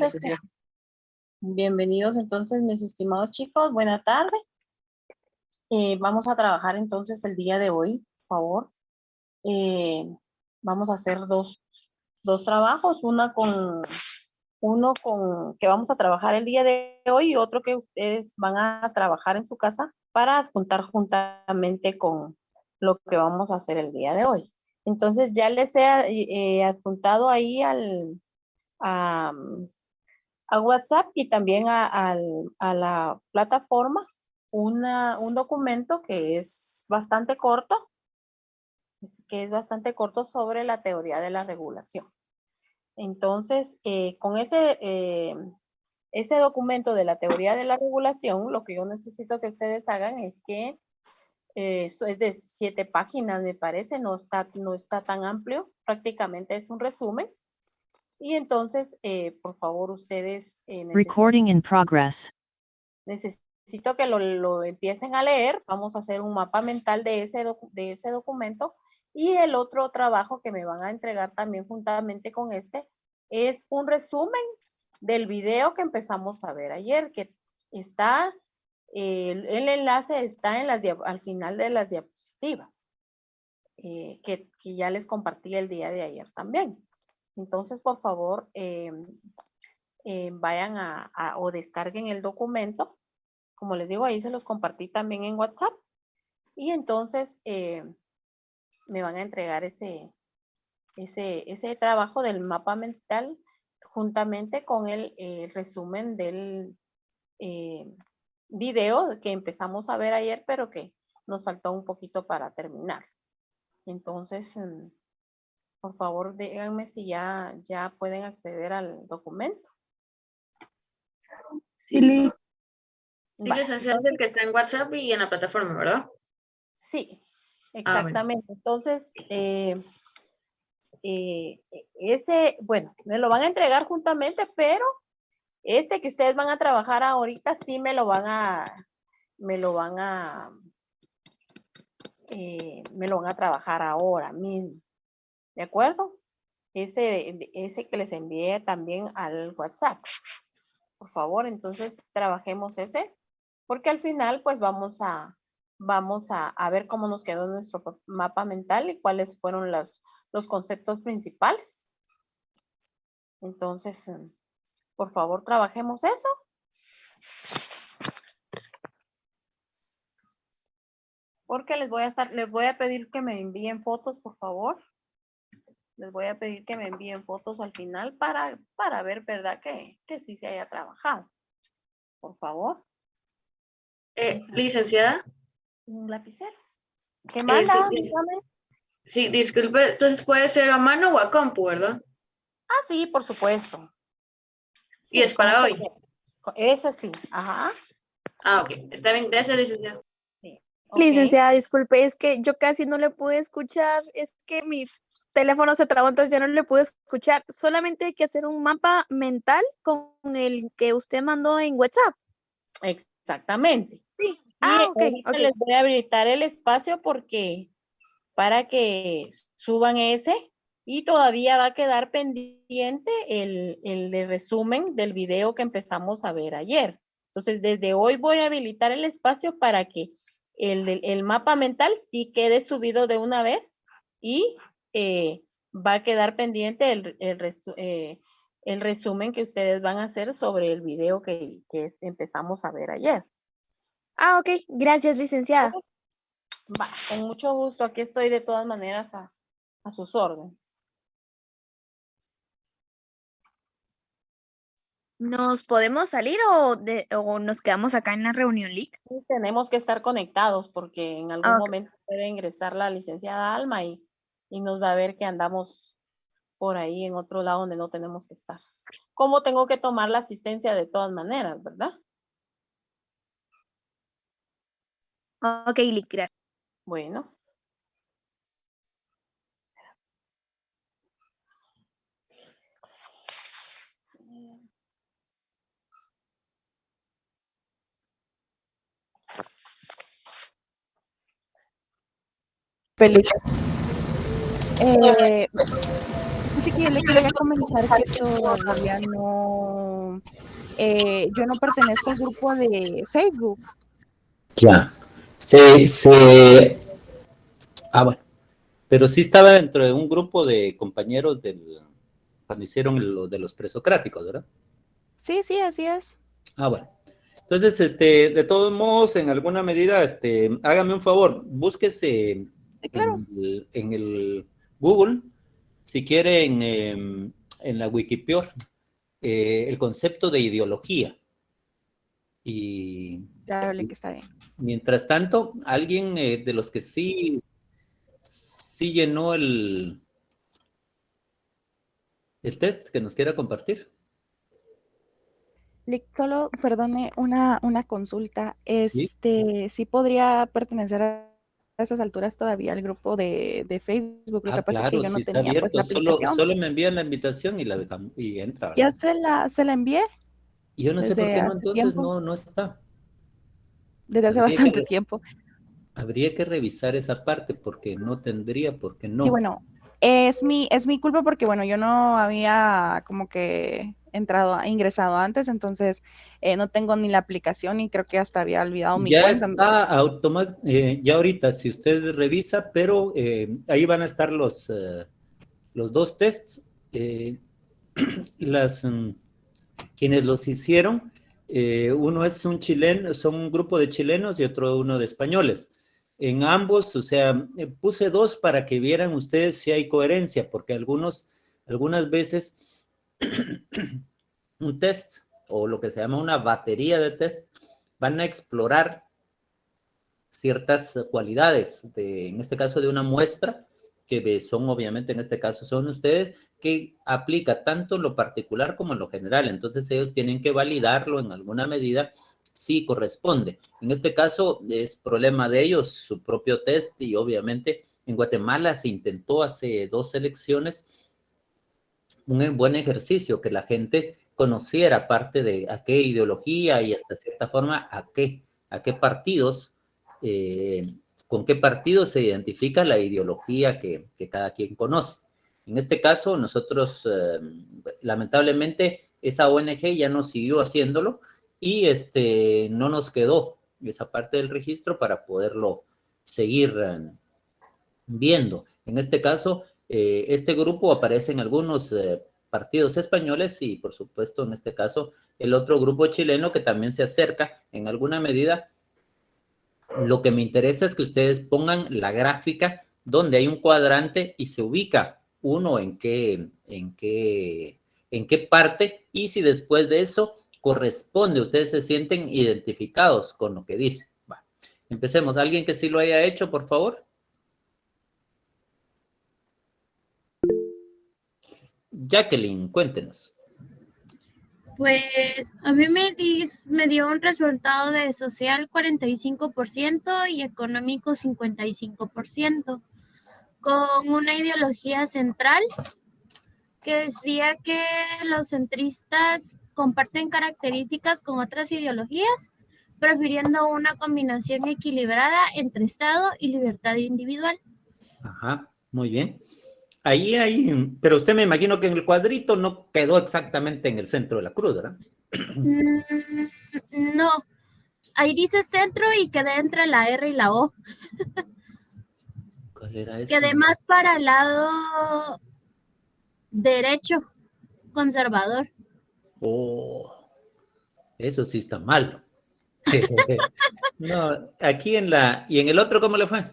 Entonces, bienvenidos entonces, mis estimados chicos. Buena tarde. Vamos a trabajar entonces el día de hoy, por favor. Vamos a hacer dos trabajos, uno con que vamos a trabajar el día de hoy y otro que ustedes van a trabajar en su casa para adjuntar juntamente con lo que vamos a hacer el día de hoy. Entonces ya les he adjuntado ahí a WhatsApp y también a la plataforma un documento que es bastante corto, sobre la teoría de la regulación. Entonces, con ese documento de la teoría de la regulación, lo que yo necesito que ustedes hagan es que es de 7 páginas, me parece, no está tan amplio, prácticamente es un resumen. Y entonces, por favor, ustedes Recording in progress. necesito que lo empiecen a leer. Vamos a hacer un mapa mental de ese documento. Y el otro trabajo que me van a entregar también juntamente con este es un resumen del video que empezamos a ver ayer, que está, el enlace está al final de las diapositivas, que ya les compartí el día de ayer también. Entonces, por favor, vayan o descarguen el documento. Como les digo, ahí se los compartí también en WhatsApp. Y entonces me van a entregar ese trabajo del mapa mental juntamente con el resumen del video que empezamos a ver ayer, pero que nos faltó un poquito para terminar. Entonces, por favor, díganme si ya pueden acceder al documento. Sí, Licenciada, es el que está en WhatsApp y en la plataforma, ¿verdad? Sí, exactamente. Bueno. Entonces, bueno, me lo van a entregar juntamente, pero que ustedes van a trabajar ahorita, sí me lo van a trabajar ahora mismo. ¿De acuerdo? Ese que les envié también al WhatsApp. Por favor, entonces trabajemos ese, porque al final pues vamos a ver cómo nos quedó nuestro mapa mental y cuáles fueron los conceptos principales. Entonces, por favor, trabajemos eso. Porque les voy a pedir que me envíen fotos, por favor. Les voy a pedir que me envíen fotos al final para ver, ¿verdad? Que sí se haya trabajado. Por favor. Licenciada. Un lapicero. ¿Qué manda? Sí, disculpe, entonces puede ser a mano o a compu, ¿verdad? Ah, sí, por supuesto. Sí, y es para hoy. Eso sí, ajá. Ok, está bien, gracias, licenciada. Sí. Okay. Licenciada, disculpe, es que yo casi no le pude escuchar, es que mi teléfono se trabó, entonces ya no le pude escuchar. Solamente hay que hacer un mapa mental con el que usted mandó en WhatsApp. Exactamente. Sí. Y Ok. les voy a habilitar el espacio para que suban ese y todavía va a quedar pendiente el de resumen del video que empezamos a ver ayer. Entonces, desde hoy voy a habilitar el espacio para que el mapa mental sí quede subido de una vez y va a quedar pendiente el resumen que ustedes van a hacer sobre el video que empezamos a ver ayer. Ok. Gracias, licenciada. Va, con mucho gusto. Aquí estoy de todas maneras a sus órdenes. ¿Nos podemos salir o nos quedamos acá en la reunión, Lic? Tenemos que estar conectados porque en algún momento puede ingresar la licenciada Alma y nos va a ver que andamos por ahí en otro lado donde no tenemos que estar. ¿Cómo tengo que tomar la asistencia de todas maneras, verdad? Ok, Lic, gracias. Bueno. Dice que yo le quería comentar que todavía no yo no pertenezco al grupo de Facebook. Ya. Bueno. Pero sí estaba dentro de un grupo de compañeros cuando hicieron lo de los presocráticos, ¿verdad? Sí, sí, así es. Bueno. Entonces, de todos modos, en alguna medida, hágame un favor, búsquese Sí, claro. en el Google, si quiere, en la Wikipedia, el concepto de ideología. Y Claro, que está bien. mientras tanto, alguien de los que sí llenó el test que nos quiera compartir. Solo, perdone, una consulta. Sí. ¿Sí podría pertenecer a esas alturas todavía al grupo de Facebook? Lo que pasa es que Claro, yo no sí está tenía pues abierto. la aplicación. Solo me envían la invitación y la dejamos y entra, Ya ¿verdad? se la envié Y yo no sé por desde qué no, hace entonces tiempo, no está. desde hace Habría que, bastante tiempo. habría que revisar esa parte porque no tendría por qué Y no. bueno, es mi culpa porque, bueno, yo no había como que ingresado antes, entonces no tengo ni la aplicación y creo que hasta había olvidado mi Ya cuenta. está automático, ya ahorita, si usted revisa, pero ahí van a estar los 2 tests. Quienes los hicieron, uno es un chileno, son un grupo de chilenos y otro uno de españoles. En ambos, o sea, puse 2 para que vieran ustedes si hay coherencia, porque algunas veces un test o lo que se llama una batería de test van a explorar ciertas cualidades, en este caso de una muestra, que son obviamente en este caso son ustedes, que aplica tanto en lo particular como en lo general. Entonces ellos tienen que validarlo en alguna medida si corresponde. En este caso es problema de ellos, su propio test, y obviamente en Guatemala se intentó hace 2 elecciones un buen ejercicio, que la gente conociera parte de a qué ideología y hasta cierta forma a qué partidos, con qué partidos se identifica la ideología que cada quien conoce. En este caso, nosotros, lamentablemente, esa ONG ya no siguió haciéndolo y no nos quedó esa parte del registro para poderlo seguir viendo. En este caso, este grupo aparece en algunos partidos españoles y, por supuesto, en este caso, el otro grupo chileno que también se acerca en alguna medida. Lo que me interesa es que ustedes pongan la gráfica donde hay un cuadrante y se ubica uno en qué parte, y si después de eso corresponde, ustedes se sienten identificados con lo que dice. Va. Empecemos. ¿Alguien que sí lo haya hecho, por favor? Jacqueline, cuéntenos. Pues a mí me dio un resultado de social 45% y económico 55%, con una ideología central que decía que los centristas comparten características con otras ideologías, prefiriendo una combinación equilibrada entre Estado y libertad individual. Ajá, muy bien. Ahí hay, pero usted me imagino que en el cuadrito no quedó exactamente en el centro de la cruz, ¿verdad? No, ahí dice centro y quedé entre la R y la O. ¿Cuál era este? Quedé más para el lado derecho, conservador. Oh, eso sí está mal. No, aquí ¿y en el otro cómo le fue?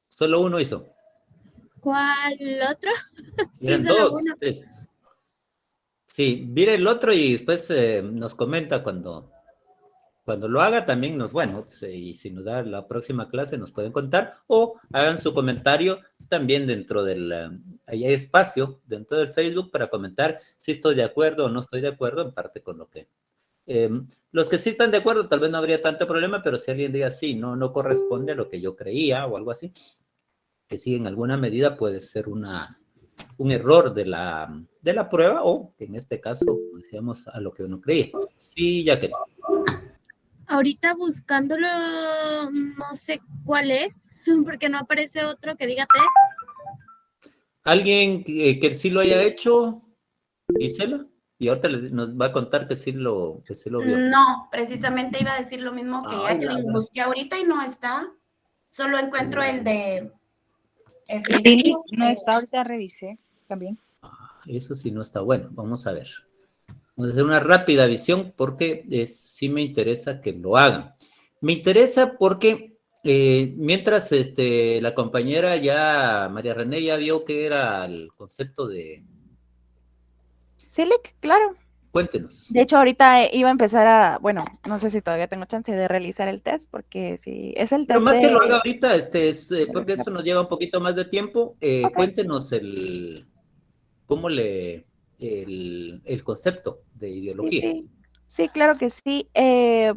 Solo uno hizo. ¿Cuál otro? Sí, Eran solo 2 uno. tests. Sí, mire el otro y después nos comenta cuando lo haga también y si nos da la próxima clase nos pueden contar, o hagan su comentario también dentro ahí hay espacio dentro del Facebook para comentar si estoy de acuerdo o no estoy de acuerdo en parte con lo que... los que sí están de acuerdo tal vez no habría tanto problema, pero si alguien diga sí, no corresponde a lo que yo creía o algo así, que sí en alguna medida puede ser un error de la prueba, o en este caso, decíamos, a lo que uno creía. Sí, Jacqueline. Ahorita buscándolo, no sé cuál es, porque no aparece otro que diga test. ¿Alguien que sí lo haya hecho? Gisela, y ahorita nos va a contar que sí lo vio. No, precisamente iba a decir lo mismo que Ay, la Evelyn. gran- Busqué ahorita y no está. Solo encuentro el de Sí, no está, ahorita revisé también. Eso sí no está bueno. Vamos a ver. Vamos a hacer una rápida visión porque sí me interesa que lo hagan. Me interesa porque mientras la compañera ya, María René, ya vio que era el concepto de... Silic, claro. Cuéntenos. De hecho, ahorita iba a empezar a, bueno, no sé si todavía tengo chance de realizar el test, porque si es el Pero test más que lo de... haga ahorita, porque eso nos lleva un poquito más de tiempo, Ok. cuéntenos cómo el concepto de ideología. Sí, claro que sí.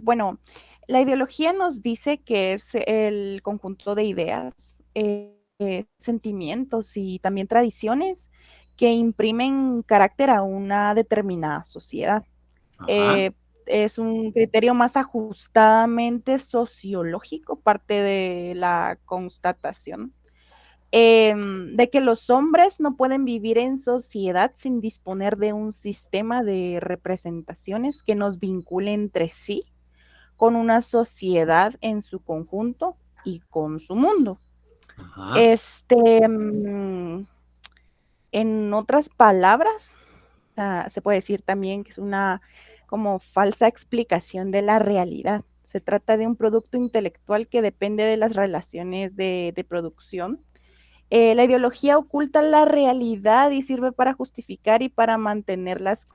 Bueno, la ideología nos dice que es el conjunto de ideas, sentimientos y también tradiciones que imprimen carácter a una determinada sociedad. Ajá. Es un criterio más ajustadamente sociológico, parte de la constatación de que los hombres no pueden vivir en sociedad sin disponer de un sistema de representaciones que nos vincule entre sí con una sociedad en su conjunto y con su mundo. Ajá. En otras palabras, se puede decir también que es una como falsa explicación de la realidad. Se trata de un producto intelectual que depende de las relaciones de producción. La ideología oculta la realidad y sirve para justificar y para mantener las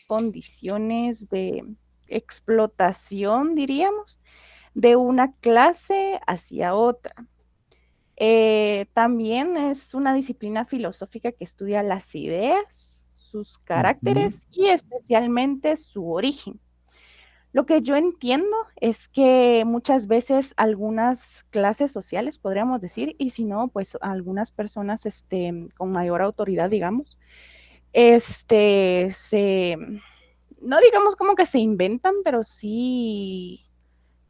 condiciones de explotación, diríamos, de una clase hacia otra. También es una disciplina filosófica que estudia las ideas, sus caracteres y especialmente su origen. Lo que yo entiendo es que muchas veces algunas clases sociales, podríamos decir, y si no, pues algunas personas con mayor autoridad, digamos, no digamos como que se inventan, pero sí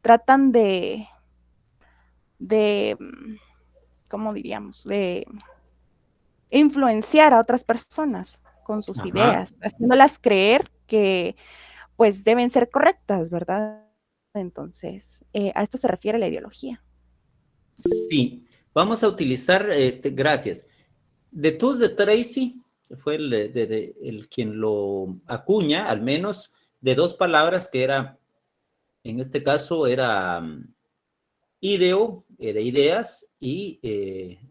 tratan de ¿cómo diríamos? De influenciar a otras personas con sus Ajá. ideas, haciéndolas creer que pues deben ser correctas, ¿verdad? Entonces, a esto se refiere la ideología. Sí, vamos a utilizar, gracias. De Tus de Tracy fue el quien lo acuña, al menos de dos palabras que era, en este caso era ideo, de ideas, y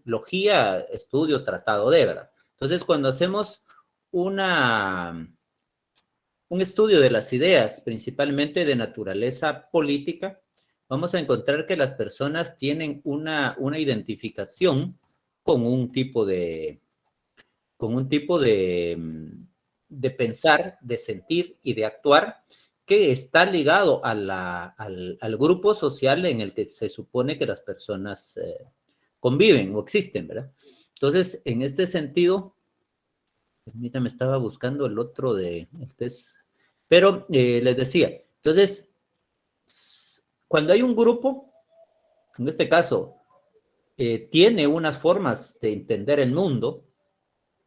logía, estudio, tratado de, ¿verdad? Entonces, cuando hacemos un estudio de las ideas, principalmente de naturaleza política, vamos a encontrar que las personas tienen una identificación con un tipo de pensar, de sentir y de actuar que está ligado al grupo social en el que se supone que las personas conviven o existen, ¿verdad? Entonces, en este sentido, permítame, estaba buscando el otro de test, pero les decía, entonces, cuando hay un grupo, en este caso, tiene unas formas de entender el mundo,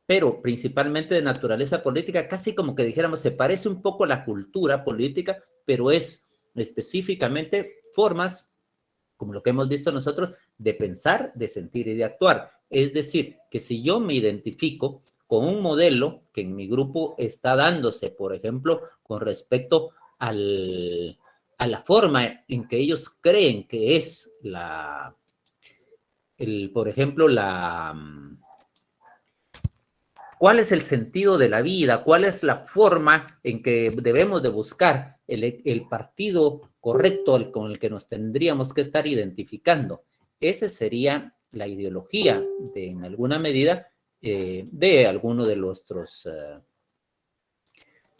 pero principalmente de naturaleza política, casi como que dijéramos, se parece un poco a la cultura política, pero es específicamente formas, como lo que hemos visto nosotros, de pensar, de sentir y de actuar. Es decir, que si yo me identifico con un modelo que en mi grupo está dándose, por ejemplo, con respecto a la forma en que ellos creen que es por ejemplo, ¿cuál es el sentido de la vida? ¿Cuál es la forma en que debemos de buscar el partido correcto con el que nos tendríamos que estar identificando? Esa sería la ideología, en alguna medida, de alguno de nuestros,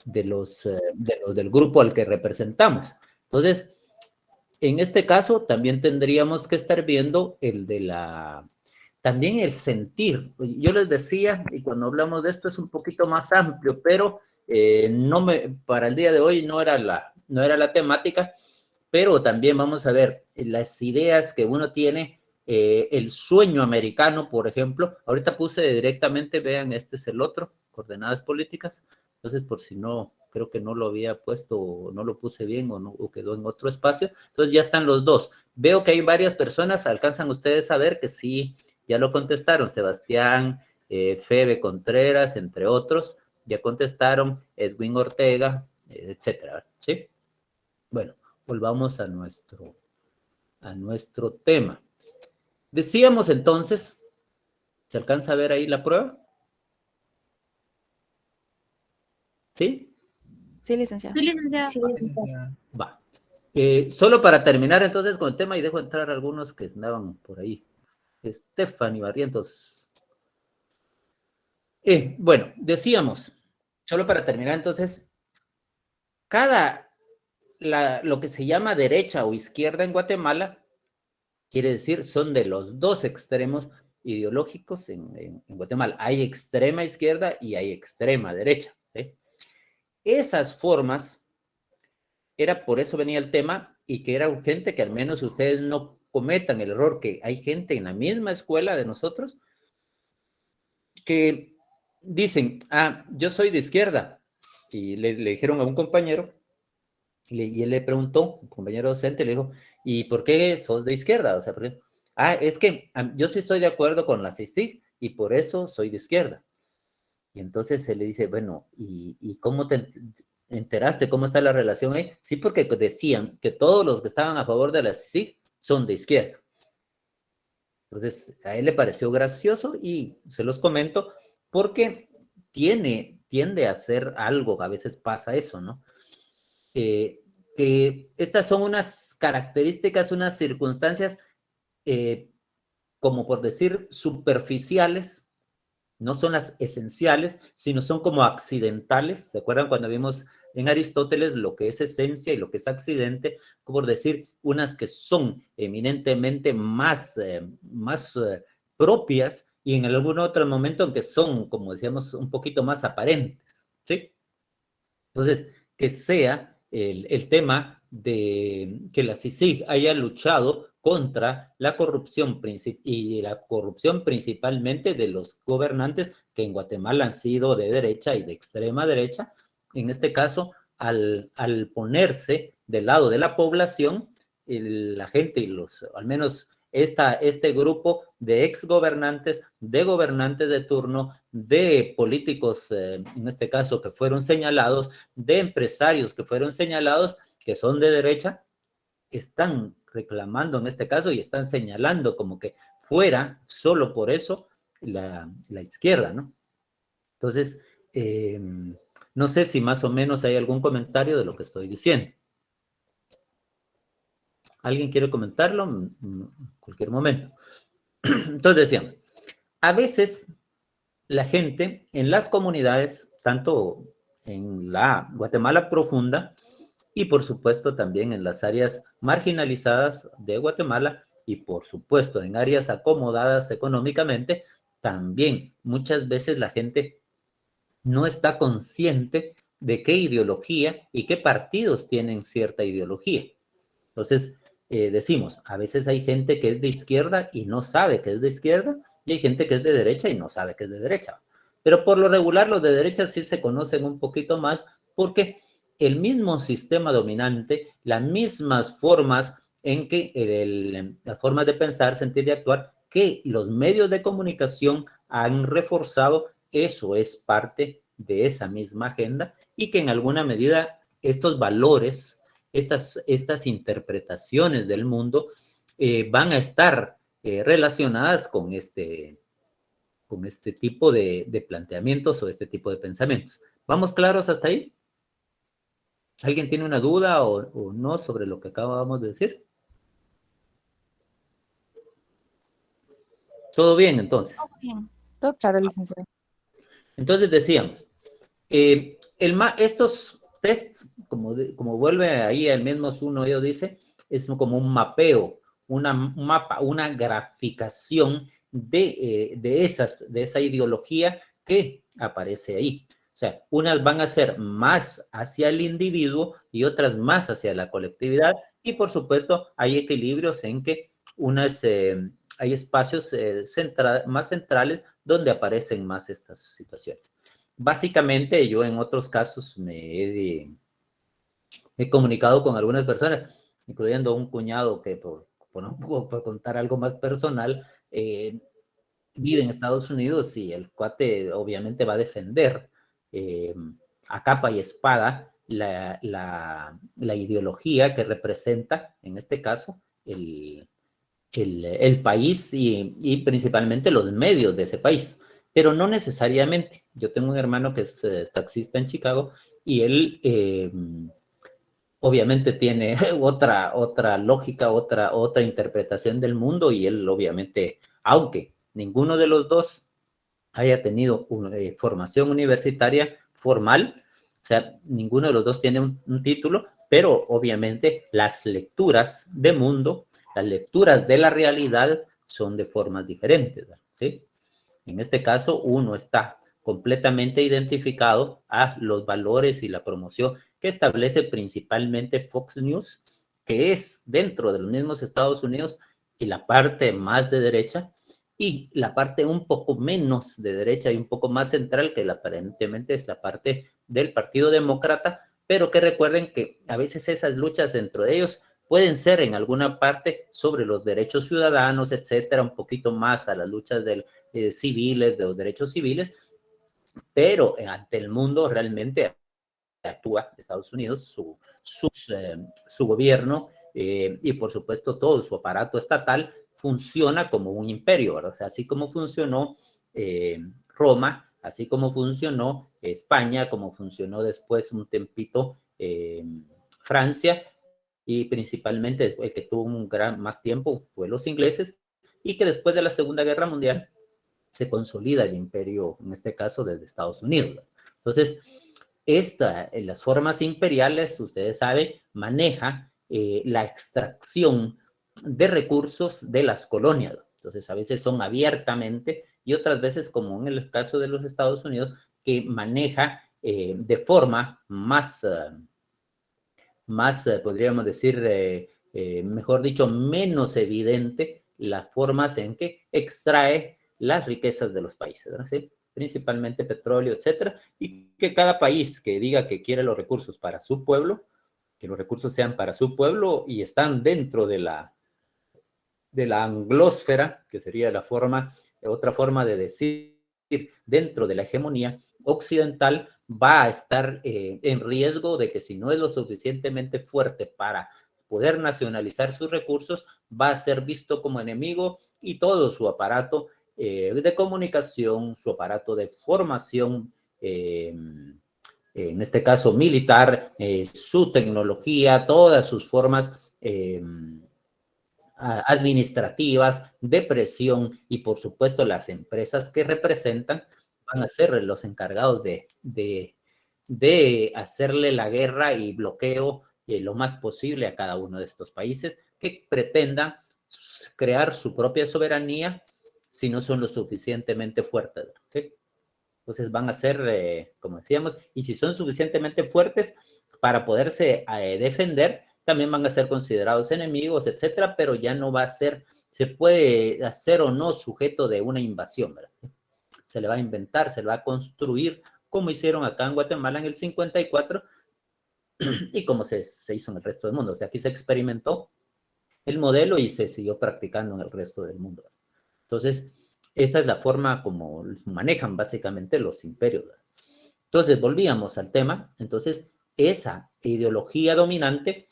del grupo al que representamos. Entonces, en este caso, también tendríamos que estar viendo también el sentir. Yo les decía, y cuando hablamos de esto es un poquito más amplio, pero para el día de hoy no era la temática, pero también vamos a ver las ideas que uno tiene, el sueño americano, por ejemplo. Ahorita puse directamente, vean, este es el otro, coordenadas políticas, Entonces, por si no, creo que no lo había puesto o no lo puse bien o quedó en otro espacio. Entonces ya están los dos. Veo que hay varias personas, alcanzan ustedes a ver que sí, ya lo contestaron. Sebastián, Febe Contreras, entre otros, ya contestaron, Edwin Ortega, etcétera, ¿sí? Bueno, volvamos a nuestro tema. Decíamos entonces, ¿se alcanza a ver ahí la prueba? ¿Sí? Sí, licenciado. Sí, licenciada. Va. Solo para terminar entonces con el tema y dejo entrar algunos que andaban por ahí. Stephanie Barrientos. Bueno, decíamos, solo para terminar entonces, lo que se llama derecha o izquierda en Guatemala, quiere decir, son de los dos extremos ideológicos en Guatemala. Hay extrema izquierda y hay extrema derecha, ¿sí? Esas formas, por eso venía el tema, y que era urgente que al menos ustedes no cometan el error que hay gente en la misma escuela de nosotros que dicen, yo soy de izquierda, y le dijeron a un compañero, y él le preguntó, un compañero docente, le dijo, ¿y por qué sos de izquierda? O sea, es que yo sí estoy de acuerdo con la CICIG y por eso soy de izquierda. Y entonces se le dice, bueno, ¿y cómo te enteraste? ¿Cómo está la relación ahí? Sí, porque decían que todos los que estaban a favor de la CICIG son de izquierda. Entonces, a él le pareció gracioso y se los comento porque tiende a ser algo, a veces pasa eso, ¿no? Que estas son unas características, unas circunstancias, como por decir, superficiales, no son las esenciales, sino son como accidentales. ¿Se acuerdan cuando vimos en Aristóteles lo que es esencia y lo que es accidente? Como por decir, unas que son eminentemente más propias y en algún otro momento en que son, como decíamos, un poquito más aparentes, ¿sí? Entonces, que sea el tema de que la CICIG haya luchado contra la corrupción y la corrupción principalmente de los gobernantes que en Guatemala han sido de derecha y de extrema derecha, en este caso, al ponerse del lado de la población, la gente y al menos este grupo de exgobernantes, de gobernantes de turno, de políticos, en este caso, que fueron señalados, de empresarios que fueron señalados, que son de derecha, están reclamando en este caso y están señalando como que fuera solo por eso la izquierda, ¿no? Entonces, no sé si más o menos hay algún comentario de lo que estoy diciendo. ¿Alguien quiere comentarlo? En cualquier momento. Entonces decíamos, a veces la gente en las comunidades, tanto en la Guatemala profunda y por supuesto también en las áreas marginalizadas de Guatemala y por supuesto en áreas acomodadas económicamente, también muchas veces la gente no está consciente de qué ideología y qué partidos tienen cierta ideología. Entonces, decimos, a veces hay gente que es de izquierda y no sabe que es de izquierda, y hay gente que es de derecha y no sabe que es de derecha. Pero por lo regular los de derecha sí se conocen un poquito más porque el mismo sistema dominante, las mismas formas en que las formas de pensar, sentir y actuar que los medios de comunicación han reforzado, eso es parte de esa misma agenda y que en alguna medida estos valores, estas interpretaciones del mundo van a estar relacionadas con este tipo de planteamientos o este tipo de pensamientos. ¿Vamos claros hasta ahí? ¿Alguien tiene una duda o no sobre lo que acabamos de decir? ¿Todo bien, entonces? Todo claro, licenciado. Entonces decíamos, estos tests, como vuelve ahí el mismo uno, ellos dice, es como un mapeo, un mapa, una graficación de esa ideología que aparece ahí. O sea, unas van a ser más hacia el individuo y otras más hacia la colectividad. Y por supuesto, hay equilibrios en que hay espacios más centrales donde aparecen más estas situaciones. básicamente yo en otros casos me he comunicado con algunas personas, incluyendo un cuñado que por contar algo más personal, vive en Estados Unidos y el cuate obviamente va a defender a capa y espada la ideología que representa, en este caso, el país y principalmente los medios de ese país, pero no necesariamente. Yo tengo un hermano que es taxista en Chicago y él obviamente tiene otra lógica, otra interpretación del mundo y él obviamente, aunque ninguno de los dos haya tenido una formación universitaria formal, o sea, ninguno de los dos tiene un título, pero obviamente las lecturas de mundo, las lecturas de la realidad son de formas diferentes, ¿sí? En este caso, uno está completamente identificado a los valores y la promoción que establece principalmente Fox News, que es dentro de los mismos Estados Unidos y la parte más de derecha, y la parte un poco menos de derecha y un poco más central, que aparentemente es la parte del Partido Demócrata, pero que recuerden que a veces esas luchas dentro de ellos pueden ser en alguna parte sobre los derechos ciudadanos, etcétera, un poquito más a las luchas civiles, de los derechos civiles, pero ante el mundo realmente actúa Estados Unidos, su gobierno y por supuesto todo su aparato estatal funciona como un imperio, ¿verdad? O sea, así como funcionó Roma, así como funcionó España, como funcionó después un tempito Francia, y principalmente el que tuvo más tiempo fue los ingleses, y que después de la Segunda Guerra Mundial se consolida el imperio, en este caso desde Estados Unidos. Entonces, las formas imperiales, ustedes saben, maneja la extracción de recursos de las colonias. Entonces, a veces son abiertamente y otras veces, como en el caso de los Estados Unidos, que maneja de forma más podríamos decir, mejor dicho, menos evidente las formas en que extrae las riquezas de los países, ¿verdad? ¿Sí? Principalmente petróleo, etcétera, y que cada país que diga que quiere los recursos para su pueblo, que los recursos sean para su pueblo y están dentro de la anglósfera, que sería otra forma de decir, dentro de la hegemonía occidental, va a estar en riesgo de que si no es lo suficientemente fuerte para poder nacionalizar sus recursos, va a ser visto como enemigo y todo su aparato de comunicación, su aparato de formación, en este caso militar, su tecnología, todas sus formas administrativas, de presión y por supuesto las empresas que representan van a ser los encargados de hacerle la guerra y bloqueo lo más posible a cada uno de estos países que pretendan crear su propia soberanía si no son lo suficientemente fuertes, ¿sí? Entonces van a ser, como decíamos, y si son suficientemente fuertes para poderse defender, también van a ser considerados enemigos, etcétera, pero ya no va a ser, se puede hacer o no sujeto de una invasión, ¿verdad? Se le va a inventar, se le va a construir, como hicieron acá en Guatemala en el 54 y como se hizo en el resto del mundo. O sea, aquí se experimentó el modelo y se siguió practicando en el resto del mundo. Entonces, esta es la forma como manejan básicamente los imperios, ¿verdad? Entonces, volvíamos al tema. Entonces, esa ideología dominante,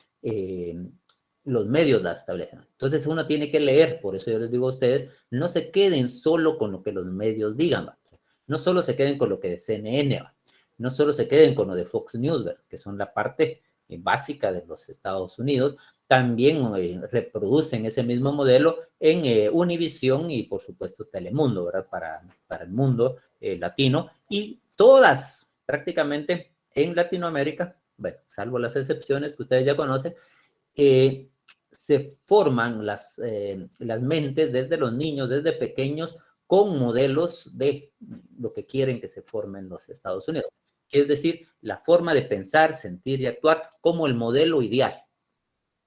los medios la establecen. Entonces, uno tiene que leer, por eso yo les digo a ustedes, no se queden solo con lo que los medios digan, ¿verdad? No solo se queden con lo que de CNN, ¿verdad? No solo se queden con lo de Fox News, ¿verdad? Que son la parte básica de los Estados Unidos, también reproducen ese mismo modelo en Univisión y por supuesto Telemundo, ¿verdad? Para el mundo latino, y todas prácticamente en Latinoamérica, bueno, salvo las excepciones que ustedes ya conocen, se forman las mentes desde los niños, desde pequeños, con modelos de lo que quieren que se formen los Estados Unidos. Es decir, la forma de pensar, sentir y actuar como el modelo ideal.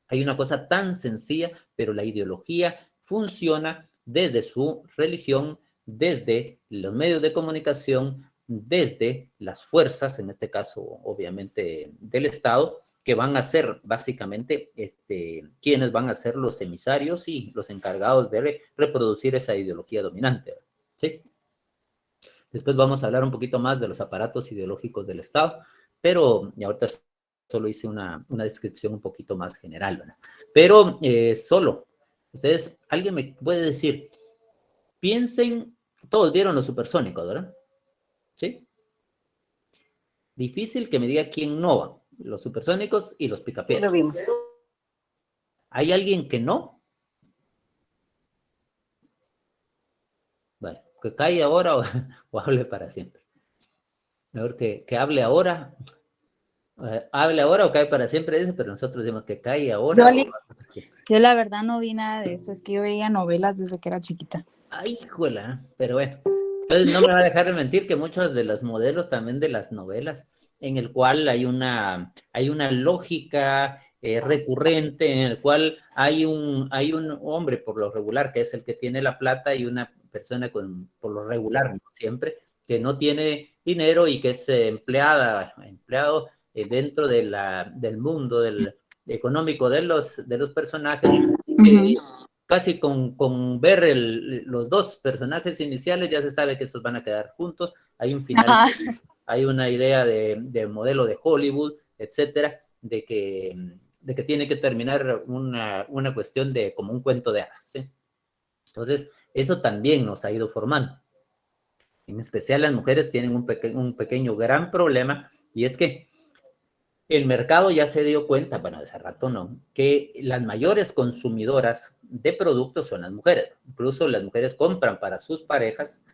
Hay una cosa tan sencilla, pero la ideología funciona desde su religión, desde los medios de comunicación, desde las fuerzas, en este caso, obviamente, del Estado, que van a ser básicamente quienes van a ser los emisarios y los encargados de reproducir esa ideología dominante, ¿sí? Después vamos a hablar un poquito más de los aparatos ideológicos del Estado, pero ahorita solo hice una descripción un poquito más general, ¿verdad? Pero ustedes, alguien me puede decir, piensen, todos vieron los supersónicos, ¿verdad? ¿Sí? Difícil que me diga quién no va, los supersónicos y los picapiedras. Lo vimos. ¿Hay alguien que no? Bueno, que calle ahora o hable para siempre. Mejor que hable ahora. Hable ahora o cae para siempre, dice, pero nosotros decimos que cae ahora. Yo la verdad no vi nada de eso, es que yo veía novelas desde que era chiquita. Ay, híjola, pero bueno. Entonces no me va a dejar de mentir que muchos de los modelos también de las novelas, en el cual hay una lógica recurrente, en el cual hay un hombre por lo regular, que es el que tiene la plata, y una persona por lo regular, no siempre, que no tiene dinero y que es empleado dentro del mundo económico de los personajes, casi con ver los dos personajes iniciales ya se sabe que estos van a quedar juntos, hay un final, hay una idea de modelo de Hollywood, etcétera, de que tiene que terminar una cuestión de como un cuento de hadas, ¿sí? Entonces, eso también nos ha ido formando. En especial las mujeres tienen un pequeño gran problema, y es que el mercado ya se dio cuenta, bueno, hace rato no, que las mayores consumidoras de productos son las mujeres. Incluso las mujeres compran para sus parejas,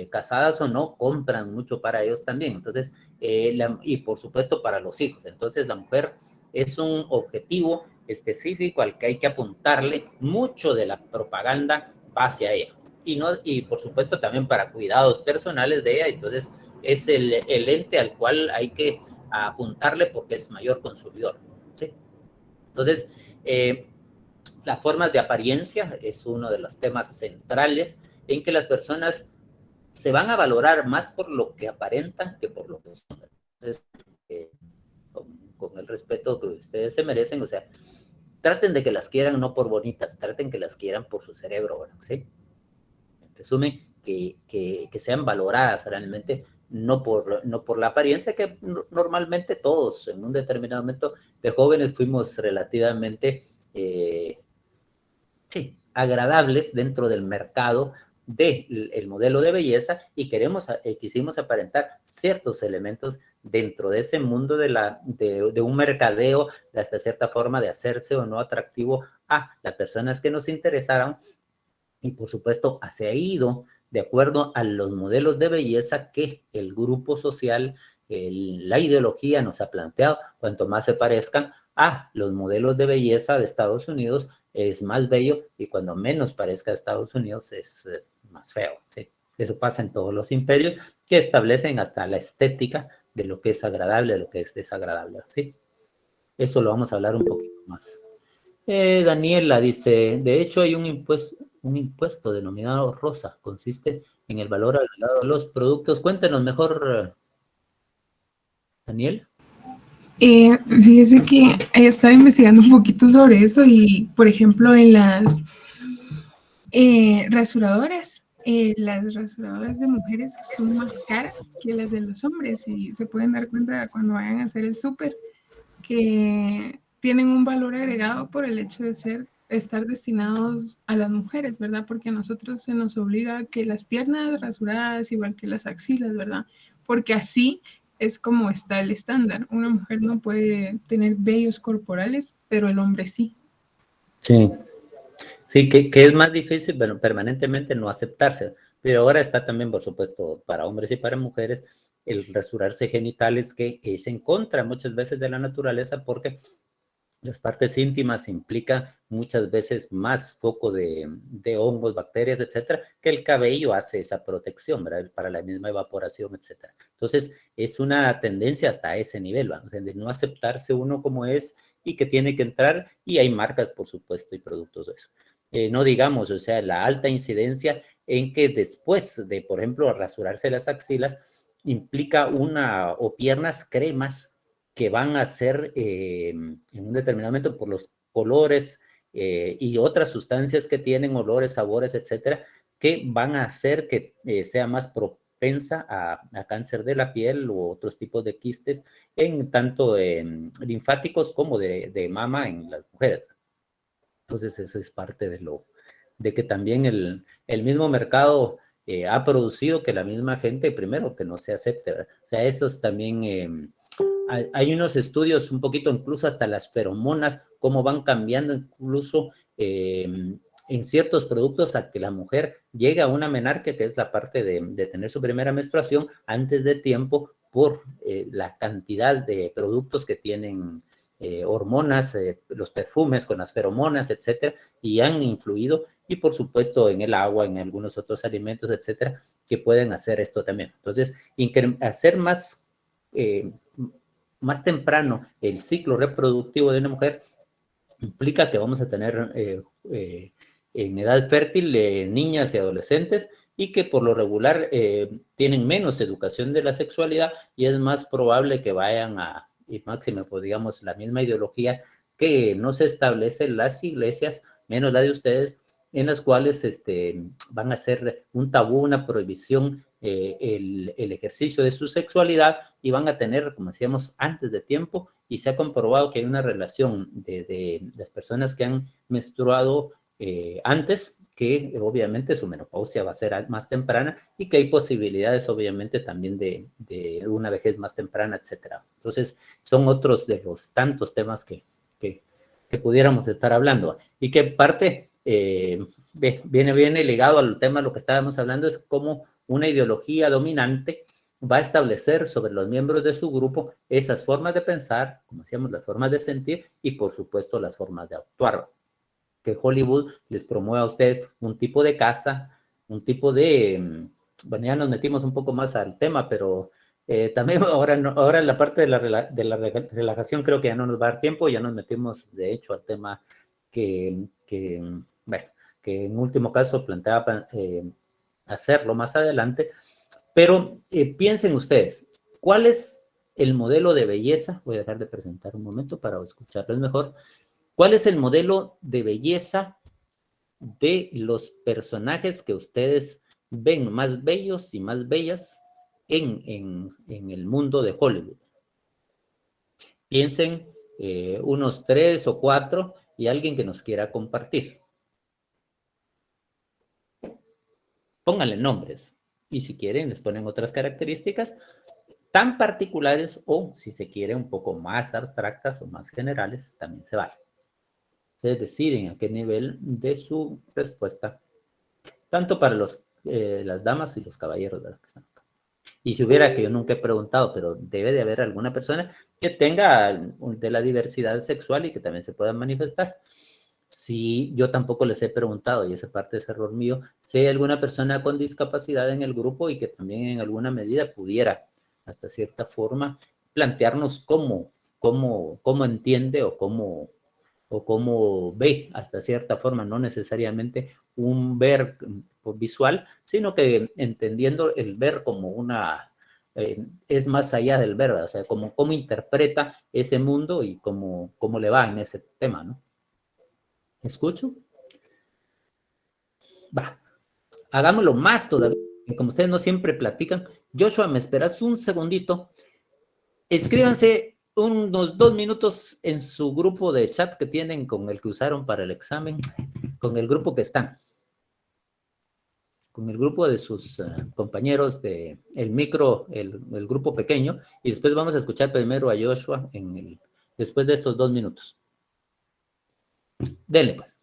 casadas o no, compran mucho para ellos también. Entonces, y por supuesto para los hijos. Entonces, la mujer es un objetivo específico al que hay que apuntarle mucho de la propaganda hacia ella. Y por supuesto también para cuidados personales de ella. Entonces, es el ente al cual hay que apuntarle porque es mayor consumidor, ¿sí? Entonces, las formas de apariencia es uno de los temas centrales en que las personas se van a valorar más por lo que aparentan que por lo que son. Entonces, con el respeto que ustedes se merecen, o sea, traten de que las quieran no por bonitas, traten que las quieran por su cerebro, ¿sí? En resumen, que sean valoradas realmente, no por la apariencia, que normalmente todos en un determinado momento de jóvenes fuimos relativamente agradables dentro del mercado del modelo de belleza, y quisimos aparentar ciertos elementos dentro de ese mundo de un mercadeo, de hasta cierta forma de hacerse o no atractivo a las personas que nos interesaran, y por supuesto se ha ido de acuerdo a los modelos de belleza que el grupo social, la ideología nos ha planteado. Cuanto más se parezcan a los modelos de belleza de Estados Unidos, es más bello, y cuando menos parezca a Estados Unidos es más feo, ¿sí? Eso pasa en todos los imperios que establecen hasta la estética de lo que es agradable, de lo que es desagradable, ¿sí? Eso lo vamos a hablar un poquito más. Daniela dice, de hecho hay un impuesto denominado rosa, consiste en el valor agregado de los productos. Cuéntenos mejor, Daniel. Fíjese que estaba investigando un poquito sobre eso, y por ejemplo en las rasuradoras, las rasuradoras de mujeres son más caras que las de los hombres, y se pueden dar cuenta cuando vayan a hacer el súper que tienen un valor agregado por el hecho de estar destinados a las mujeres, ¿verdad? Porque a nosotros se nos obliga a que las piernas rasuradas, igual que las axilas, ¿verdad? Porque así es como está el estándar. Una mujer no puede tener vellos corporales, pero el hombre sí. Sí, que es más difícil, pero permanentemente no aceptarse. Pero ahora está también, por supuesto, para hombres y para mujeres, el rasurarse genitales, que es en contra muchas veces de la naturaleza, porque las partes íntimas implican muchas veces más foco de hongos, bacterias, etcétera, que el cabello hace esa protección, ¿verdad? Para la misma evaporación, etcétera. Entonces, es una tendencia hasta ese nivel, ¿verdad? O sea, de no aceptarse uno como es y que tiene que entrar, y hay marcas, por supuesto, y productos de eso. No digamos, o sea, la alta incidencia en que después de, por ejemplo, rasurarse las axilas, implica o piernas cremas que van a ser en un determinado momento por los colores y otras sustancias que tienen, olores, sabores, etcétera, que van a hacer que sea más propensa a cáncer de la piel u otros tipos de quistes, tanto linfáticos como de mama en las mujeres. Entonces, eso es parte de que también el mismo mercado ha producido que la misma gente, primero, que no se acepte, ¿verdad? O sea, esos también, hay unos estudios un poquito, incluso hasta las feromonas, cómo van cambiando incluso en ciertos productos a que la mujer llegue a una menarquia, que es la parte de tener su primera menstruación antes de tiempo por la cantidad de productos que tienen hormonas, los perfumes con las feromonas, etcétera, y han influido, y por supuesto en el agua, en algunos otros alimentos, etcétera, que pueden hacer esto también. Entonces, hacer más temprano el ciclo reproductivo de una mujer implica que vamos a tener en edad fértil niñas y adolescentes y que por lo regular tienen menos educación de la sexualidad y es más probable que vayan y máximo, pues digamos, la misma ideología que no se establece en las iglesias, menos la de ustedes, en las cuales van a ser un tabú, una prohibición el ejercicio de su sexualidad y van a tener, como decíamos, antes de tiempo, y se ha comprobado que hay una relación de las personas que han menstruado antes, que obviamente su menopausia va a ser más temprana y que hay posibilidades obviamente también de una vejez más temprana, etcétera. Entonces, son otros de los tantos temas que pudiéramos estar hablando. Y que parte viene ligado al tema, lo que estábamos hablando es cómo una ideología dominante va a establecer sobre los miembros de su grupo esas formas de pensar, como decíamos, las formas de sentir y por supuesto las formas de actuar. Que Hollywood les promueve a ustedes un tipo de casa, un tipo de, bueno, ya nos metimos un poco más al tema, pero también ahora en la parte de la relajación creo que ya no nos va a dar tiempo, ya nos metimos de hecho al tema que en último caso planteaba hacerlo más adelante, pero piensen ustedes, ¿cuál es el modelo de belleza? Voy a dejar de presentar un momento para escucharles mejor. ¿Cuál es el modelo de belleza de los personajes que ustedes ven más bellos y más bellas en el mundo de Hollywood? Piensen unos 3 o 4 y alguien que nos quiera compartir. Pónganle nombres y si quieren les ponen otras características tan particulares o si se quiere un poco más abstractas o más generales, también se vale. Ustedes deciden a qué nivel de su respuesta, tanto para las damas y los caballeros de las que están acá. Y si hubiera, que yo nunca he preguntado, pero debe de haber alguna persona que tenga de la diversidad sexual y que también se pueda manifestar. Si yo tampoco les he preguntado, y esa parte es error mío, si hay alguna persona con discapacidad en el grupo y que también en alguna medida pudiera, hasta cierta forma, plantearnos cómo entiende o cómo ve hasta cierta forma, no necesariamente un ver visual, sino que entendiendo el ver como es más allá del ver, o sea, cómo interpreta ese mundo y cómo le va en ese tema, ¿no? ¿Escucho? Va, hagámoslo más todavía, como ustedes no siempre platican. Joshua, ¿me esperas un segundito? Escríbanse unos 2 minutos en su grupo de chat que tienen con el que usaron para el examen, con el grupo que están, con el grupo de sus compañeros de el grupo pequeño, y después vamos a escuchar primero a Joshua después de estos 2 minutos. Denle pues.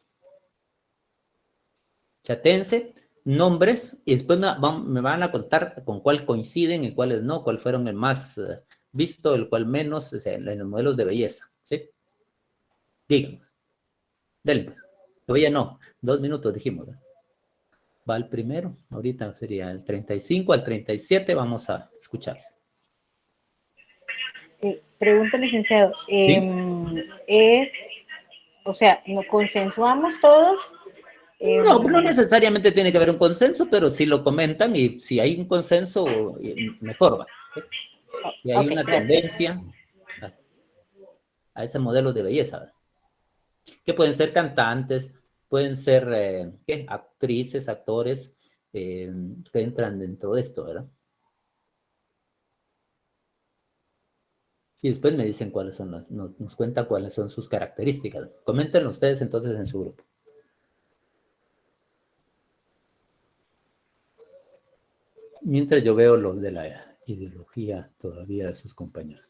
Chatense, nombres, y después me van a contar con cuál coinciden y cuáles no, cuál fueron el más visto, el cual menos, o sea, en los modelos de belleza, ¿sí? Díganos. Denle pues. Todavía no, 2 minutos dijimos, ¿verdad? Va el primero, ahorita sería el 35 al 37, vamos a escucharles. Pregunta, licenciado. ¿Sí? O sea, ¿nos consensuamos todos No necesariamente tiene que haber un consenso, pero si lo comentan y si hay un consenso, mejor va. Y hay una tendencia a ese modelo de belleza, ¿verdad? Que pueden ser cantantes, pueden ser actrices, actores que entran dentro de esto, ¿verdad? Y después me dicen cuáles son nos cuentan cuáles son sus características. Coméntenlo ustedes entonces en su grupo. Mientras yo veo lo de la ideología todavía de sus compañeros.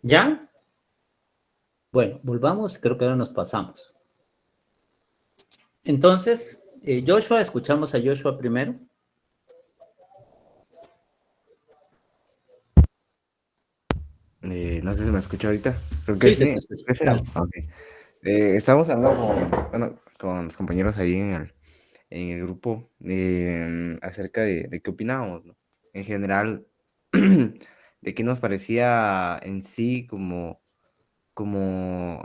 ¿Ya? Bueno, volvamos, creo que ahora nos pasamos. Entonces, Joshua, escuchamos a Joshua primero. No sé si me escucha ahorita. Creo que sí. Okay. Estamos hablando con los compañeros ahí en el grupo acerca de qué opinábamos, ¿no? En general, de qué nos parecía en sí como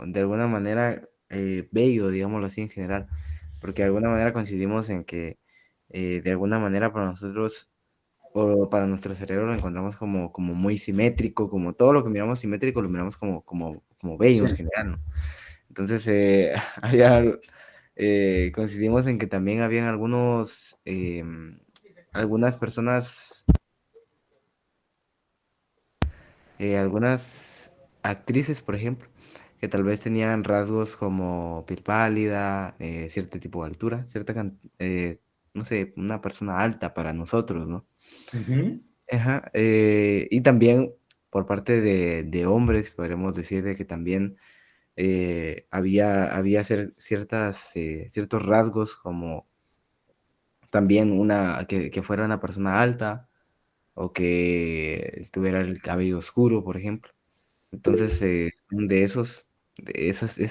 de alguna manera bello, digámoslo así en general, porque de alguna manera coincidimos en que de alguna manera para nosotros o para nuestro cerebro lo encontramos como muy simétrico, como todo lo que miramos simétrico lo miramos como bello en general, ¿no? Entonces coincidimos en que también habían algunas personas, algunas actrices, por ejemplo, que tal vez tenían rasgos como piel pálida, cierto tipo de altura, no sé, una persona alta para nosotros, ¿no? Uh-huh. Ajá, y también por parte de hombres, podríamos decir de que también había ciertos rasgos como también que fuera una persona alta o que tuviera el cabello oscuro, por ejemplo. Entonces, ese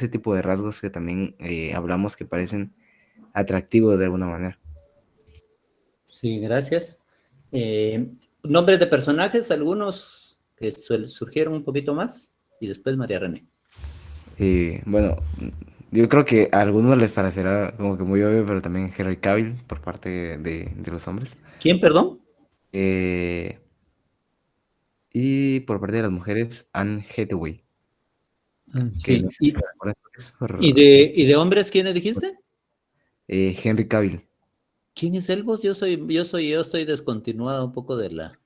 tipo de rasgos que también hablamos que parecen atractivos de alguna manera. Sí, gracias. Nombres de personajes, algunos que surgieron un poquito más, y después María René. Bueno, yo creo que a algunos les parecerá como que muy obvio, pero también Henry Cavill por parte de los hombres. ¿Quién, perdón? Y por parte de las mujeres, Anne Hathaway. Sí. No sé si ¿Y de hombres quiénes dijiste? Henry Cavill. ¿Quién es él vos? Yo estoy descontinuada un poco de la...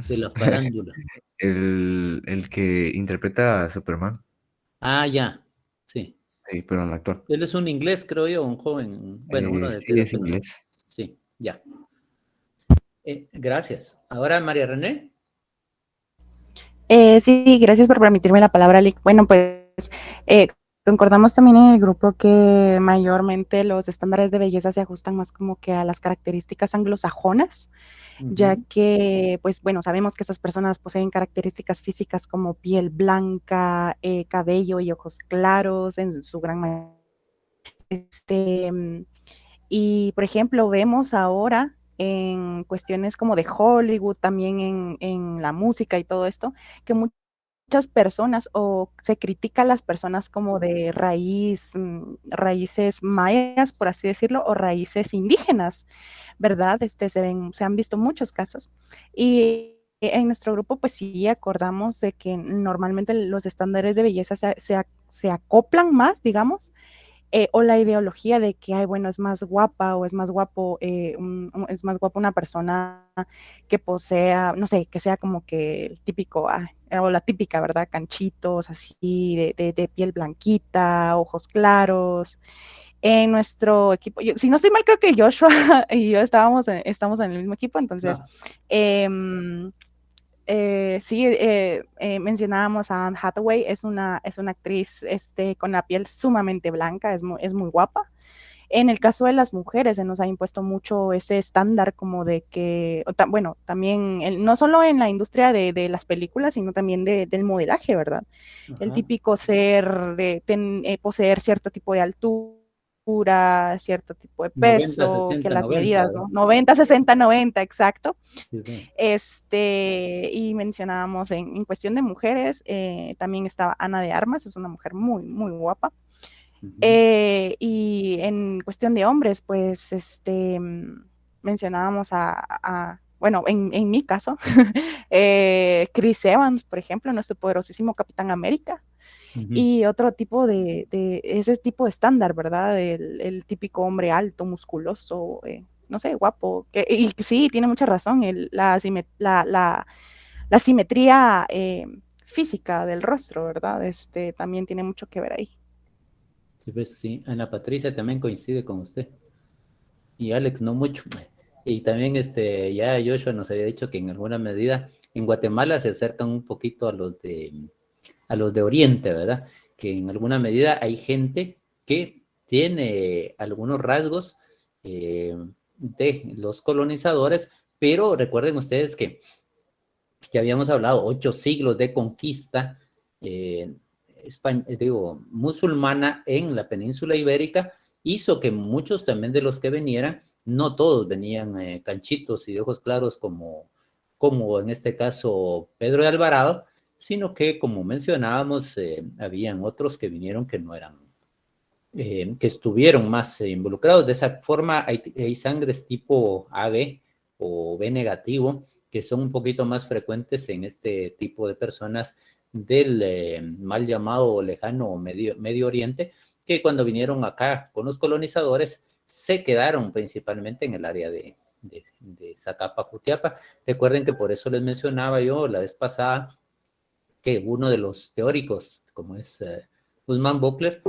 de la farándula. El que interpreta a Superman. Ah, ya, sí. Sí, pero en el actor. Él es un inglés, creo yo, un joven, bueno, uno de Sí, aquellos es que no- inglés. Sí, ya. Gracias. Ahora, María René. Sí, gracias por permitirme la palabra, Lick. Bueno, pues concordamos también en el grupo que mayormente los estándares de belleza se ajustan más como que a las características anglosajonas, ya que, pues bueno, sabemos que esas personas poseen características físicas como piel blanca, cabello y ojos claros en su gran mayoría. Y, por ejemplo, vemos ahora en cuestiones como de Hollywood, también en la música y todo esto, que muchas personas o se critica a las personas como de raíces mayas, por así decirlo, o raíces indígenas, ¿verdad? Se han visto muchos casos. Y en nuestro grupo, pues sí acordamos de que normalmente los estándares de belleza se acoplan más, digamos, o la ideología de que, ay, bueno, es más guapa o es más guapo, es más guapa una persona que posea, no sé, que sea como que el típico, o la típica, ¿verdad? Canchitos, así, de piel blanquita, ojos claros. En nuestro equipo, si no estoy mal, creo que Joshua y yo estamos en el mismo equipo, entonces, sí, mencionábamos a Anne Hathaway, es una actriz con la piel sumamente blanca, es muy guapa. En el caso de las mujeres, se nos ha impuesto mucho ese estándar como de que, bueno, también, no solo en la industria de las películas, sino también del modelaje, ¿verdad? El típico poseer cierto tipo de altura, cierto tipo de 90, peso, que 60, las 90, medidas, ¿verdad? ¿no? 90, 60, 90, exacto. Sí, sí. Y mencionábamos en cuestión de mujeres, también estaba Ana de Armas, es una mujer muy, muy guapa. Y en cuestión de hombres, pues mencionábamos bueno, en mi caso, Chris Evans, por ejemplo, nuestro poderosísimo Capitán América. Y otro tipo ese tipo de estándar, ¿verdad? El típico hombre alto, musculoso, no sé, guapo. Y sí, tiene mucha razón, la simetría física del rostro, ¿verdad? También tiene mucho que ver ahí. Sí, pues, sí, Ana Patricia también coincide con usted. Y Alex no mucho. Y también ya Joshua nos había dicho que en alguna medida en Guatemala se acercan un poquito a los de Oriente, ¿verdad? Que en alguna medida hay gente que tiene algunos rasgos de los colonizadores, pero recuerden ustedes que habíamos hablado 8 siglos de conquista musulmana en la península ibérica, hizo que muchos también de los que vinieran, no todos venían canchitos y de ojos claros como en este caso Pedro de Alvarado, sino que como mencionábamos, habían otros que vinieron que no eran, que estuvieron más involucrados. De esa forma hay sangres tipo AB o B negativo, que son un poquito más frecuentes en este tipo de personas del mal llamado lejano Medio Oriente, que cuando vinieron acá con los colonizadores se quedaron principalmente en el área de Zacapa, Jutiapa. Recuerden que por eso les mencionaba yo la vez pasada que uno de los teóricos, como es Guzmán Buckler,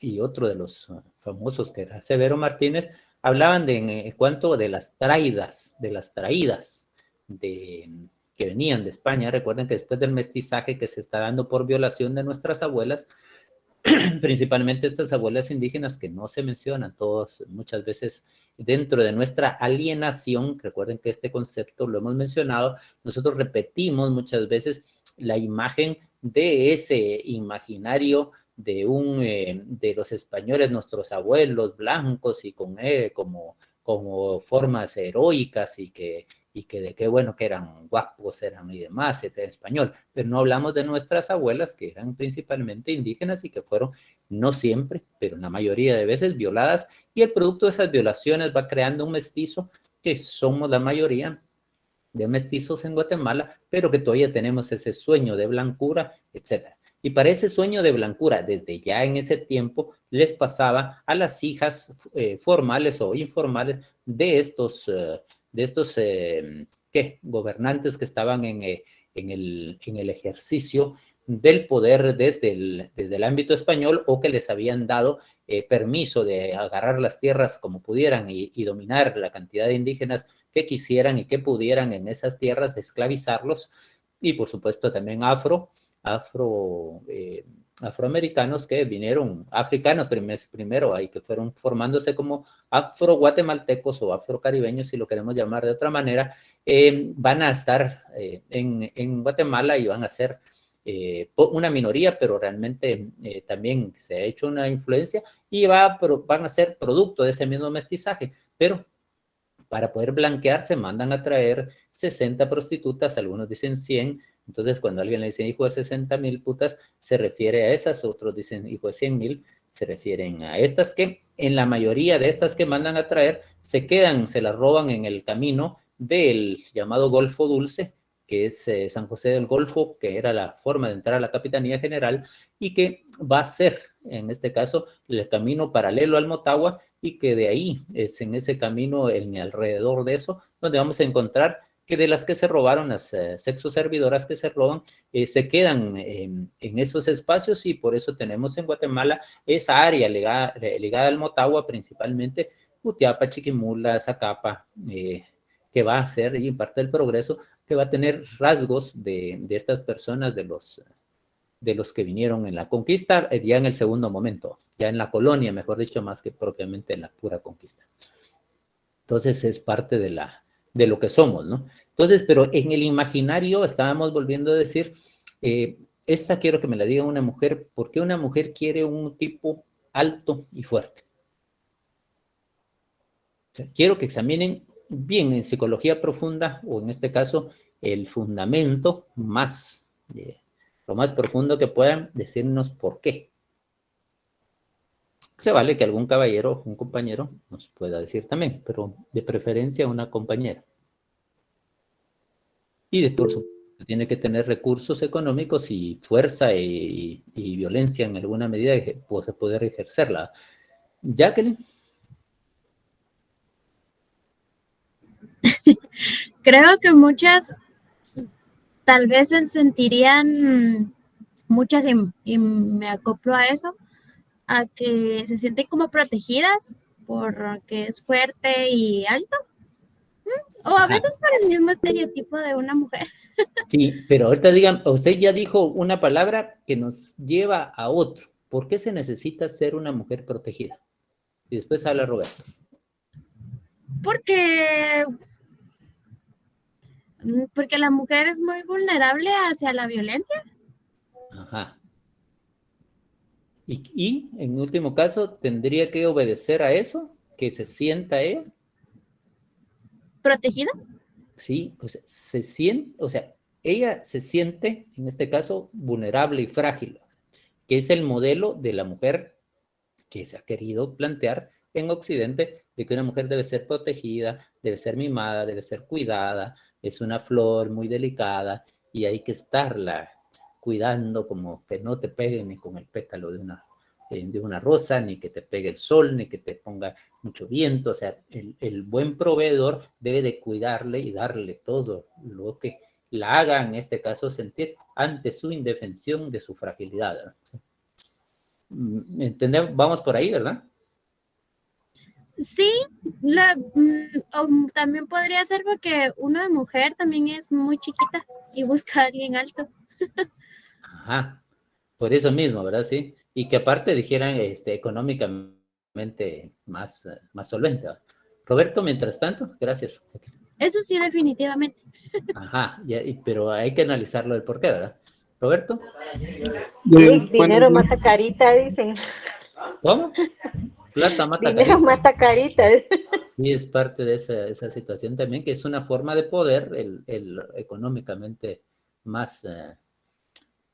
y otro de los famosos, que era Severo Martínez, hablaban en cuanto de las traídas que venían de España. Recuerden que después del mestizaje que se está dando por violación de nuestras abuelas, principalmente estas abuelas indígenas que no se mencionan todos, muchas veces dentro de nuestra alienación, recuerden que este concepto lo hemos mencionado, nosotros repetimos muchas veces la imagen de ese imaginario de los españoles, nuestros abuelos blancos y con como formas heroicas y que de qué bueno que eran guapos, eran y demás, en español, pero no hablamos de nuestras abuelas que eran principalmente indígenas y que fueron, no siempre, pero en la mayoría de veces violadas, y el producto de esas violaciones va creando un mestizo, que somos la mayoría de mestizos en Guatemala, pero que todavía tenemos ese sueño de blancura, etcétera. Y para ese sueño de blancura, desde ya en ese tiempo, les pasaba a las hijas formales o informales de estos gobernantes que estaban en el ejercicio del poder desde el ámbito español, o que les habían dado permiso de agarrar las tierras como pudieran y dominar la cantidad de indígenas que quisieran y que pudieran en esas tierras, esclavizarlos, y por supuesto también afroamericanos que vinieron, africanos primero, ahí que fueron formándose como afro-guatemaltecos o afrocaribeños, si lo queremos llamar de otra manera, van a estar en Guatemala y van a ser una minoría, pero realmente también se ha hecho una influencia y van a ser producto de ese mismo mestizaje, pero para poder blanquearse mandan a traer 60 prostitutas, algunos dicen 100, entonces cuando alguien le dice hijo de 60,000 putas, se refiere a esas, otros dicen hijo de 100,000, se refieren a estas que, en la mayoría de estas que mandan a traer, se las roban en el camino del llamado Golfo Dulce, que es San José del Golfo, que era la forma de entrar a la Capitanía General, y que va a ser, en este caso, el camino paralelo al Motagua, y que de ahí es en ese camino, en alrededor de eso, donde vamos a encontrar que de las que se robaron, las sexoservidoras que se roban, se quedan en esos espacios, y por eso tenemos en Guatemala esa área ligada al Motagua, principalmente Jutiapa, Chiquimula, Zacapa, que va a ser, y en parte del progreso, que va a tener rasgos de estas personas, de los que vinieron en la conquista, ya en el segundo momento, ya en la colonia, mejor dicho, más que propiamente en la pura conquista. Entonces es parte de lo que somos, ¿no? Entonces, pero en el imaginario estábamos volviendo a decir, esta quiero que me la diga una mujer, ¿por qué una mujer quiere un tipo alto y fuerte? O sea, quiero que examinen bien en psicología profunda, o en este caso, el fundamento más, lo más profundo que puedan, decirnos por qué. Se vale que algún caballero, un compañero, nos pueda decir también, pero de preferencia una compañera. Y de por supuesto tiene que tener recursos económicos y fuerza y violencia en alguna medida de poder ejercerla. Jacqueline. Creo que muchas tal vez se sentirían, muchas, y me acoplo a eso, a que se sienten como protegidas porque es fuerte y alto. O a veces por el mismo estereotipo de una mujer. Sí, pero ahorita digan, usted ya dijo una palabra que nos lleva a otro. ¿Por qué se necesita ser una mujer protegida? Y después habla Roberto. Porque la mujer es muy vulnerable hacia la violencia. Ajá. Y en último caso, ¿tendría que obedecer a eso? ¿Que se sienta ella? ¿Protegida? Sí, o sea, ella se siente, en este caso, vulnerable y frágil, que es el modelo de la mujer que se ha querido plantear en Occidente, de que una mujer debe ser protegida, debe ser mimada, debe ser cuidada, es una flor muy delicada y hay que estarla cuidando, como que no te pegue ni con el pétalo de una rosa, ni que te pegue el sol, ni que te ponga mucho viento. O sea, el buen proveedor debe de cuidarle y darle todo lo que la haga, en este caso, sentir ante su indefensión de su fragilidad. ¿Entendemos? Vamos por ahí, ¿verdad? Sí, también podría ser porque una mujer también es muy chiquita y busca a alguien alto. Ajá, por eso mismo, ¿verdad? Sí, y que aparte dijeran económicamente más solvente. Roberto, mientras tanto, gracias. Eso sí, definitivamente. Ajá, pero hay que analizarlo del por qué, ¿verdad? Roberto. Dinero mata carita, dicen. ¿Cómo? Plata mata carita. Dinero mata carita. Sí, es parte de esa situación también, que es una forma de poder, el económicamente más,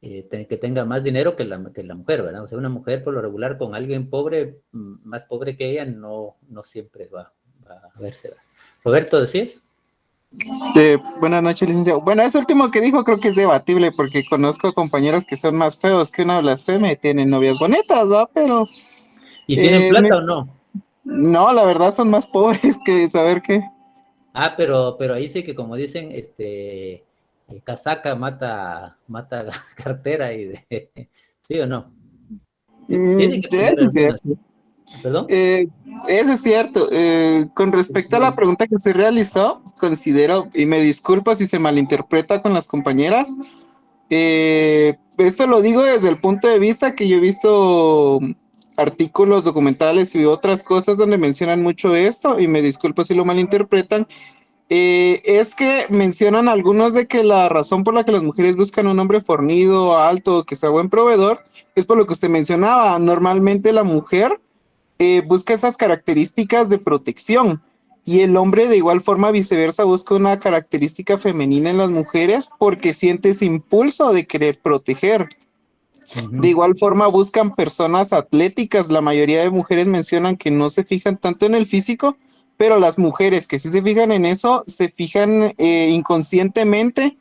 que tenga más dinero que la mujer, ¿verdad? O sea, una mujer por lo regular con alguien pobre, más pobre que ella, no siempre va a verse, ¿verdad? Roberto, ¿decías? Buenas noches, licenciado. Bueno, eso último que dijo creo que es debatible porque conozco compañeros que son más feos que una blasfemia y tienen novias bonitas, ¿va? Pero... ¿Y tienen plata o no? No, la verdad son más pobres que saber qué. Pero ahí sí que como dicen, casaca mata cartera ¿sí o no? Tiene que tener Eso es algunas. cierto. ¿Perdón? Eso es cierto. Con respecto a la pregunta que usted realizó, considero, y me disculpo si se malinterpreta con las compañeras, esto lo digo desde el punto de vista que yo he visto artículos documentales y otras cosas donde mencionan mucho esto, y me disculpo si lo malinterpretan. Es que mencionan algunos de que la razón por la que las mujeres buscan un hombre fornido, alto, que sea buen proveedor, es por lo que usted mencionaba. Normalmente la mujer busca esas características de protección y el hombre de igual forma viceversa busca una característica femenina en las mujeres porque siente ese impulso de querer proteger. De igual forma buscan personas atléticas. La mayoría de mujeres mencionan que no se fijan tanto en el físico, pero las mujeres que sí se fijan en eso, se fijan inconscientemente.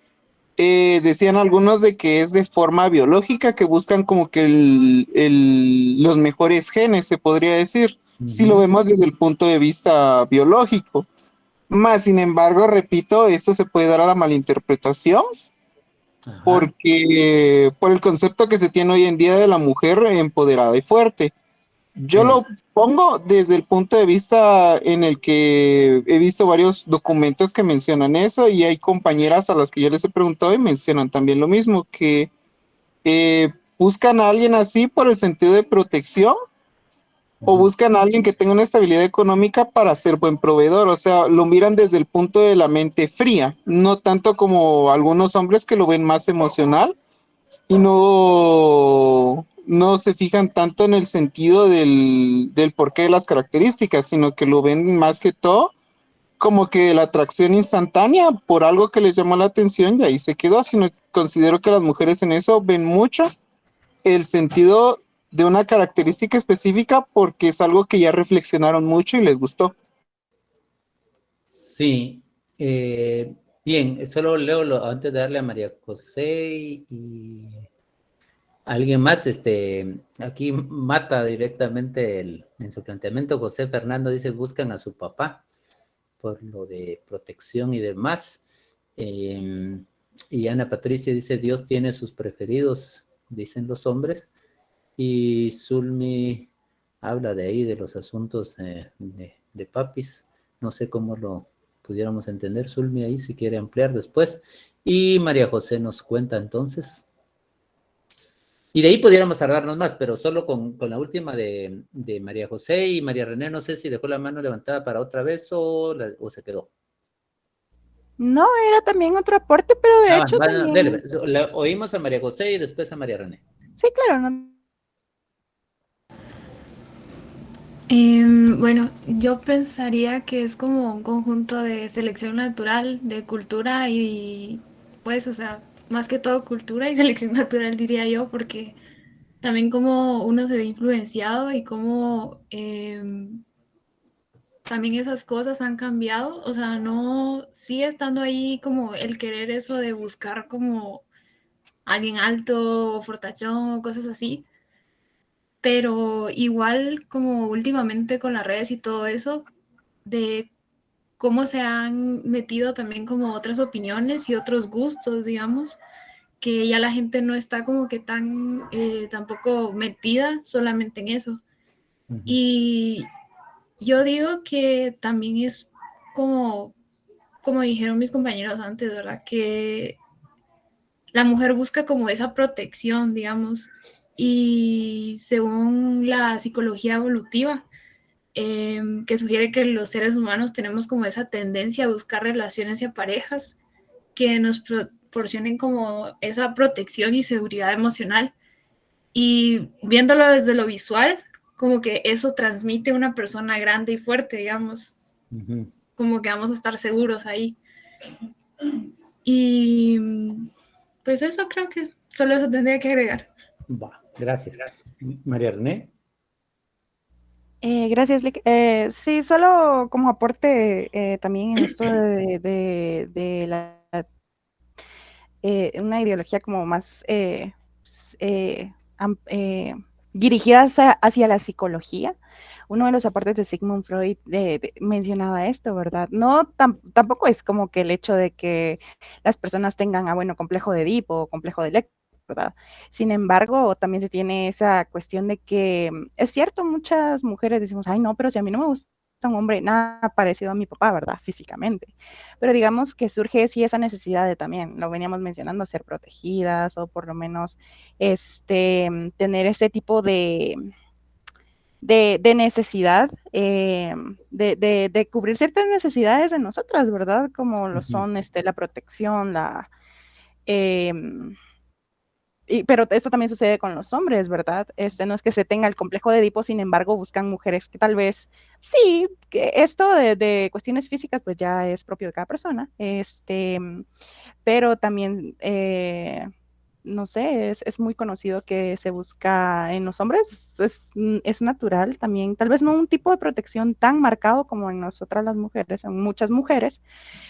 Decían algunos de que es de forma biológica, que buscan como que los mejores genes, se podría decir, si lo vemos desde el punto de vista biológico. Más sin embargo, repito, esto se puede dar a la malinterpretación porque por el concepto que se tiene hoy en día de la mujer empoderada y fuerte. Yo lo pongo desde el punto de vista en el que he visto varios documentos que mencionan eso y hay compañeras a las que yo les he preguntado y mencionan también lo mismo, que buscan a alguien así por el sentido de protección o buscan a alguien que tenga una estabilidad económica para ser buen proveedor. O sea, lo miran desde el punto de la mente fría, no tanto como algunos hombres que lo ven más emocional y no se fijan tanto en el sentido del porqué de las características, sino que lo ven más que todo como que la atracción instantánea por algo que les llamó la atención y ahí se quedó, sino que considero que las mujeres en eso ven mucho el sentido de una característica específica porque es algo que ya reflexionaron mucho y les gustó. Sí. Bien, solo leo antes de darle a María José y alguien más, aquí mata directamente en su planteamiento. José Fernando dice, buscan a su papá por lo de protección y demás. Y Ana Patricia dice, Dios tiene sus preferidos, dicen los hombres. Y Zulmi habla de ahí, de los asuntos de papis. No sé cómo lo pudiéramos entender, Zulmi, ahí si quiere ampliar después. Y María José nos cuenta entonces. Y de ahí pudiéramos tardarnos más, pero solo con la última de María José y María René, no sé si dejó la mano levantada para otra vez o se quedó. No, era también otro aporte, pero de hecho también... Dele, oímos a María José y después a María René. Sí, claro. No. Bueno, yo pensaría que es como un conjunto de selección natural, de cultura y pues, o sea, más que todo cultura y selección natural diría yo, porque también como uno se ve influenciado y como también esas cosas han cambiado, o sea, no sigue estando ahí como el querer eso de buscar como alguien alto, fortachón o cosas así, pero igual como últimamente con las redes y todo eso, de cómo se han metido también como otras opiniones y otros gustos, digamos, que ya la gente no está como que tan tampoco metida solamente en eso. Y yo digo que también es como dijeron mis compañeros antes, ¿verdad? Que la mujer busca como esa protección, digamos, y según la psicología evolutiva, que sugiere que los seres humanos tenemos como esa tendencia a buscar relaciones y a parejas que nos proporcionen como esa protección y seguridad emocional. Y viéndolo desde lo visual, como que eso transmite una persona grande y fuerte, digamos, como que vamos a estar seguros ahí. Y pues eso creo que solo eso tendría que agregar. Va, gracias. María René. Gracias, Lick. Sí, solo como aporte también en esto de una ideología como más dirigidas hacia la psicología. Uno de los aportes de Sigmund Freud mencionaba esto, ¿verdad? No, tampoco es como que el hecho de que las personas tengan, bueno, complejo de Edipo o complejo de Electra, ¿verdad? Sin embargo, también se tiene esa cuestión de que, es cierto, muchas mujeres decimos, ay, no, pero si a mí no me gusta un hombre nada parecido a mi papá, ¿verdad? Físicamente. Pero digamos que surge sí esa necesidad de también, lo veníamos mencionando, ser protegidas o por lo menos tener ese tipo de necesidad, de cubrir ciertas necesidades de nosotras, ¿verdad? Como lo son la protección, pero esto también sucede con los hombres, ¿verdad? No es que se tenga el complejo de Edipo, sin embargo, buscan mujeres que tal vez, sí, que esto de cuestiones físicas, pues ya es propio de cada persona, pero también, no sé, es muy conocido que se busca en los hombres, es natural también, tal vez no un tipo de protección tan marcado como en nosotras las mujeres, en muchas mujeres,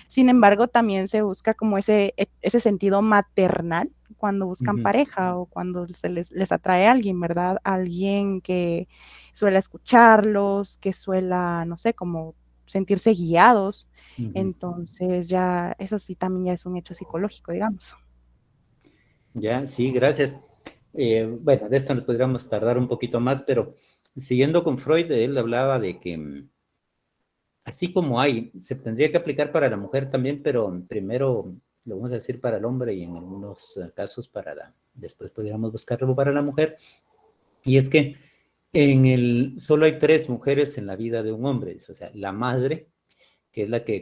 sin embargo, también se busca como ese sentido maternal cuando buscan pareja o cuando se les atrae a alguien, ¿verdad? Alguien que suele escucharlos, que suela, no sé, como sentirse guiados. Entonces ya, eso sí también ya es un hecho psicológico, digamos. Ya, sí, gracias. Bueno, de esto nos podríamos tardar un poquito más, pero siguiendo con Freud, él hablaba de que así como se tendría que aplicar para la mujer también, pero primero lo vamos a decir para el hombre y en algunos casos después podríamos buscarlo para la mujer. Y es que solo hay 3 mujeres en la vida de un hombre, o sea, la madre, que es la que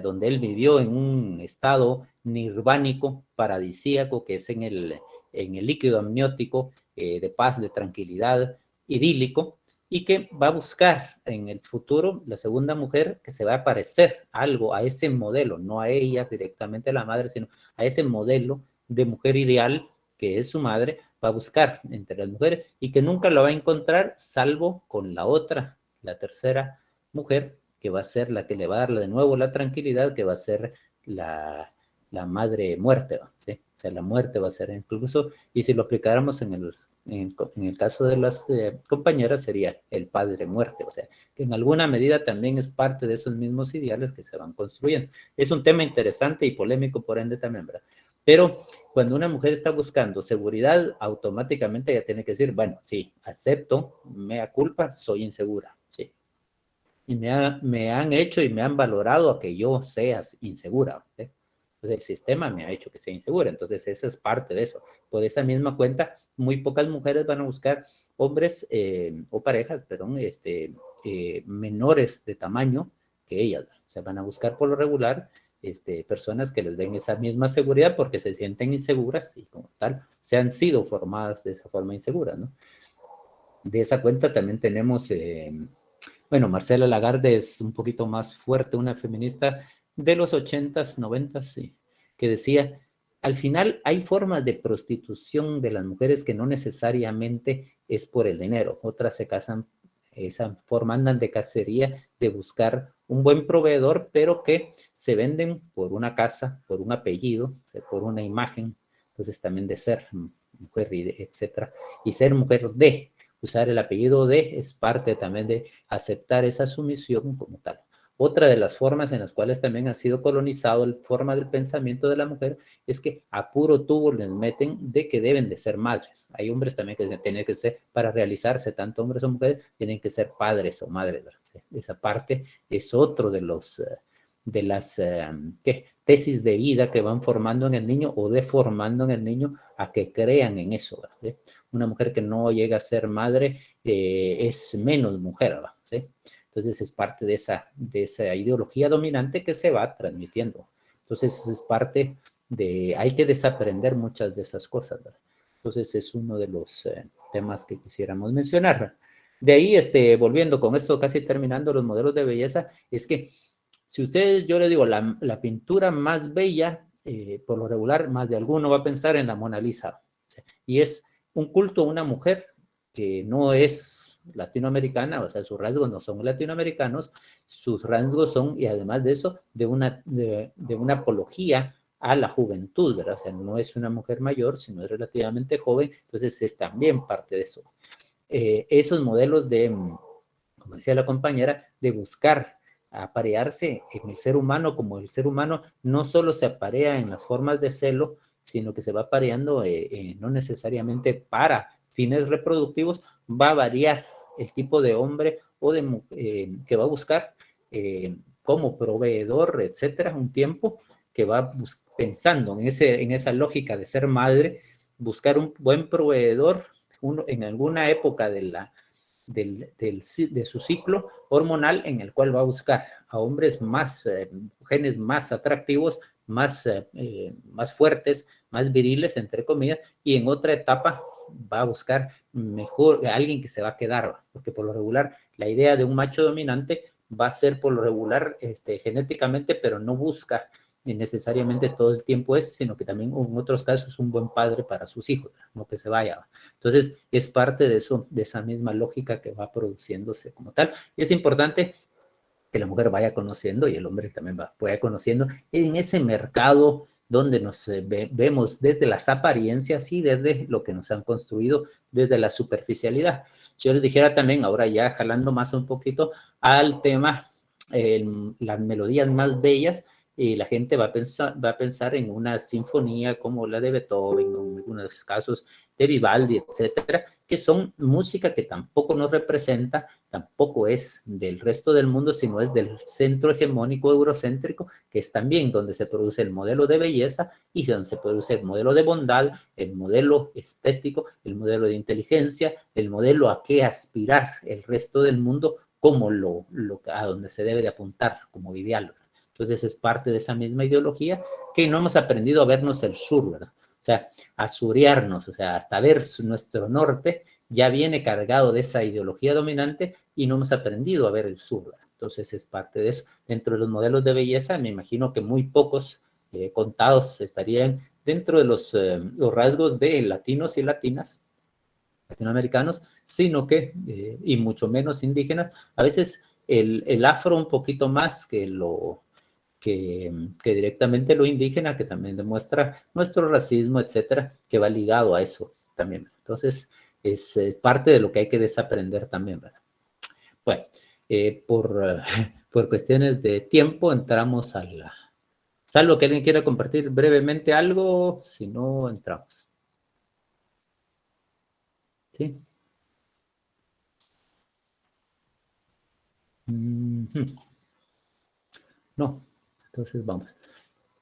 donde él vivió en un estado nirvánico, paradisíaco, que es en el líquido amniótico, de paz, de tranquilidad, idílico, y que va a buscar en el futuro la segunda mujer que se va a parecer algo a ese modelo, no a ella directamente a la madre, sino a ese modelo de mujer ideal que es su madre, va a buscar entre las mujeres y que nunca lo va a encontrar salvo con la otra, la tercera mujer, que va a ser la que le va a dar de nuevo la tranquilidad, que va a ser la madre muerte, ¿sí? O sea, la muerte va a ser incluso, y si lo aplicáramos en el caso de las compañeras, sería el padre muerte, o sea, que en alguna medida también es parte de esos mismos ideales que se van construyendo. Es un tema interesante y polémico, por ende, también, ¿verdad? Pero cuando una mujer está buscando seguridad, automáticamente ella tiene que decir, bueno, sí, acepto, mea culpa, soy insegura, sí. Y me han hecho y me han valorado a que yo sea insegura, ¿sí? Entonces el sistema me ha hecho que sea insegura, entonces esa es parte de eso. Por esa misma cuenta, muy pocas mujeres van a buscar hombres o parejas, perdón, menores de tamaño que ellas, o sea, van a buscar por lo regular personas que les den esa misma seguridad porque se sienten inseguras y como tal se han sido formadas de esa forma insegura, ¿no? De esa cuenta también tenemos, bueno, Marcela Lagarde es un poquito más fuerte, una feminista de los 80s, 90s, sí, que decía, al final hay formas de prostitución de las mujeres que no necesariamente es por el dinero, otras se casan, esa forma andan de cacería, de buscar un buen proveedor, pero que se venden por una casa, por un apellido, o sea, por una imagen, entonces también de ser mujer, etcétera, y ser mujer de, usar el apellido de es parte también de aceptar esa sumisión como tal. Otra de las formas en las cuales también ha sido colonizado la forma del pensamiento de la mujer es que a puro tubo les meten de que deben de ser madres. Hay hombres también que tienen que ser, para realizarse, tanto hombres o mujeres, tienen que ser padres o madres. ¿Sí? Esa parte es otro de las tesis de vida que van formando en el niño o deformando en el niño a que crean en eso. ¿Sí? Una mujer que no llega a ser madre es menos mujer, ¿sí? Entonces es parte de esa ideología dominante que se va transmitiendo. Entonces es parte hay que desaprender muchas de esas cosas, ¿verdad? Entonces es uno de los temas que quisiéramos mencionar. De ahí, volviendo con esto, casi terminando los modelos de belleza, es que si ustedes, yo les digo, la pintura más bella, por lo regular, más de alguno va a pensar en la Mona Lisa. ¿Sí? Y es un culto a una mujer que no es latinoamericana, o sea, sus rasgos no son latinoamericanos, sus rasgos son, y además de eso, de una apología a la juventud, ¿verdad? O sea, no es una mujer mayor, sino es relativamente joven, entonces es también parte de eso. esos modelos de, como decía la compañera, de buscar aparearse en el ser humano, como el ser humano no solo se aparea en las formas de celo, sino que se va apareando no necesariamente para fines reproductivos, va a variar el tipo de hombre o de que va a buscar como proveedor, etcétera, un tiempo que va pensando en esa lógica de ser madre, buscar un buen proveedor en alguna época de su ciclo hormonal, en el cual va a buscar a hombres más, genes más atractivos, más fuertes, más viriles, entre comillas, y en otra etapa va a buscar mejor a alguien que se va a quedar, porque por lo regular la idea de un macho dominante va a ser por lo regular genéticamente, pero no busca necesariamente todo el tiempo eso, sino que también en otros casos es un buen padre para sus hijos, no que se vaya. Entonces es parte de eso, de esa misma lógica que va produciéndose como tal. Y es importante que la mujer vaya conociendo y el hombre también vaya conociendo en ese mercado donde nos vemos desde las apariencias y desde lo que nos han construido desde la superficialidad. Yo les dijera también, ahora ya jalando más un poquito al tema, las melodías más bellas, y la gente va a pensar en una sinfonía como la de Beethoven, o en algunos casos de Vivaldi, etcétera, que son música que tampoco nos representa, tampoco es del resto del mundo, sino es del centro hegemónico eurocéntrico, que es también donde se produce el modelo de belleza y donde se produce el modelo de bondad, el modelo estético, el modelo de inteligencia, el modelo a qué aspirar el resto del mundo como a donde se debe de apuntar como ideal. Entonces es parte de esa misma ideología que no hemos aprendido a vernos el sur, ¿verdad? O sea, a suriarnos, o sea, hasta ver nuestro norte ya viene cargado de esa ideología dominante y no hemos aprendido a ver el sur, ¿verdad? Entonces es parte de eso. Dentro de los modelos de belleza, me imagino que muy pocos contados estarían dentro de los rasgos de latinos y latinas, latinoamericanos, sino que, y mucho menos indígenas, a veces el afro un poquito más que directamente lo indígena, que también demuestra nuestro racismo, etcétera, que va ligado a eso también. Entonces, es parte de lo que hay que desaprender también, ¿verdad? Bueno, por cuestiones de tiempo, entramos a la... Salvo que alguien quiera compartir brevemente algo, si no, entramos. ¿Sí? No. Entonces vamos.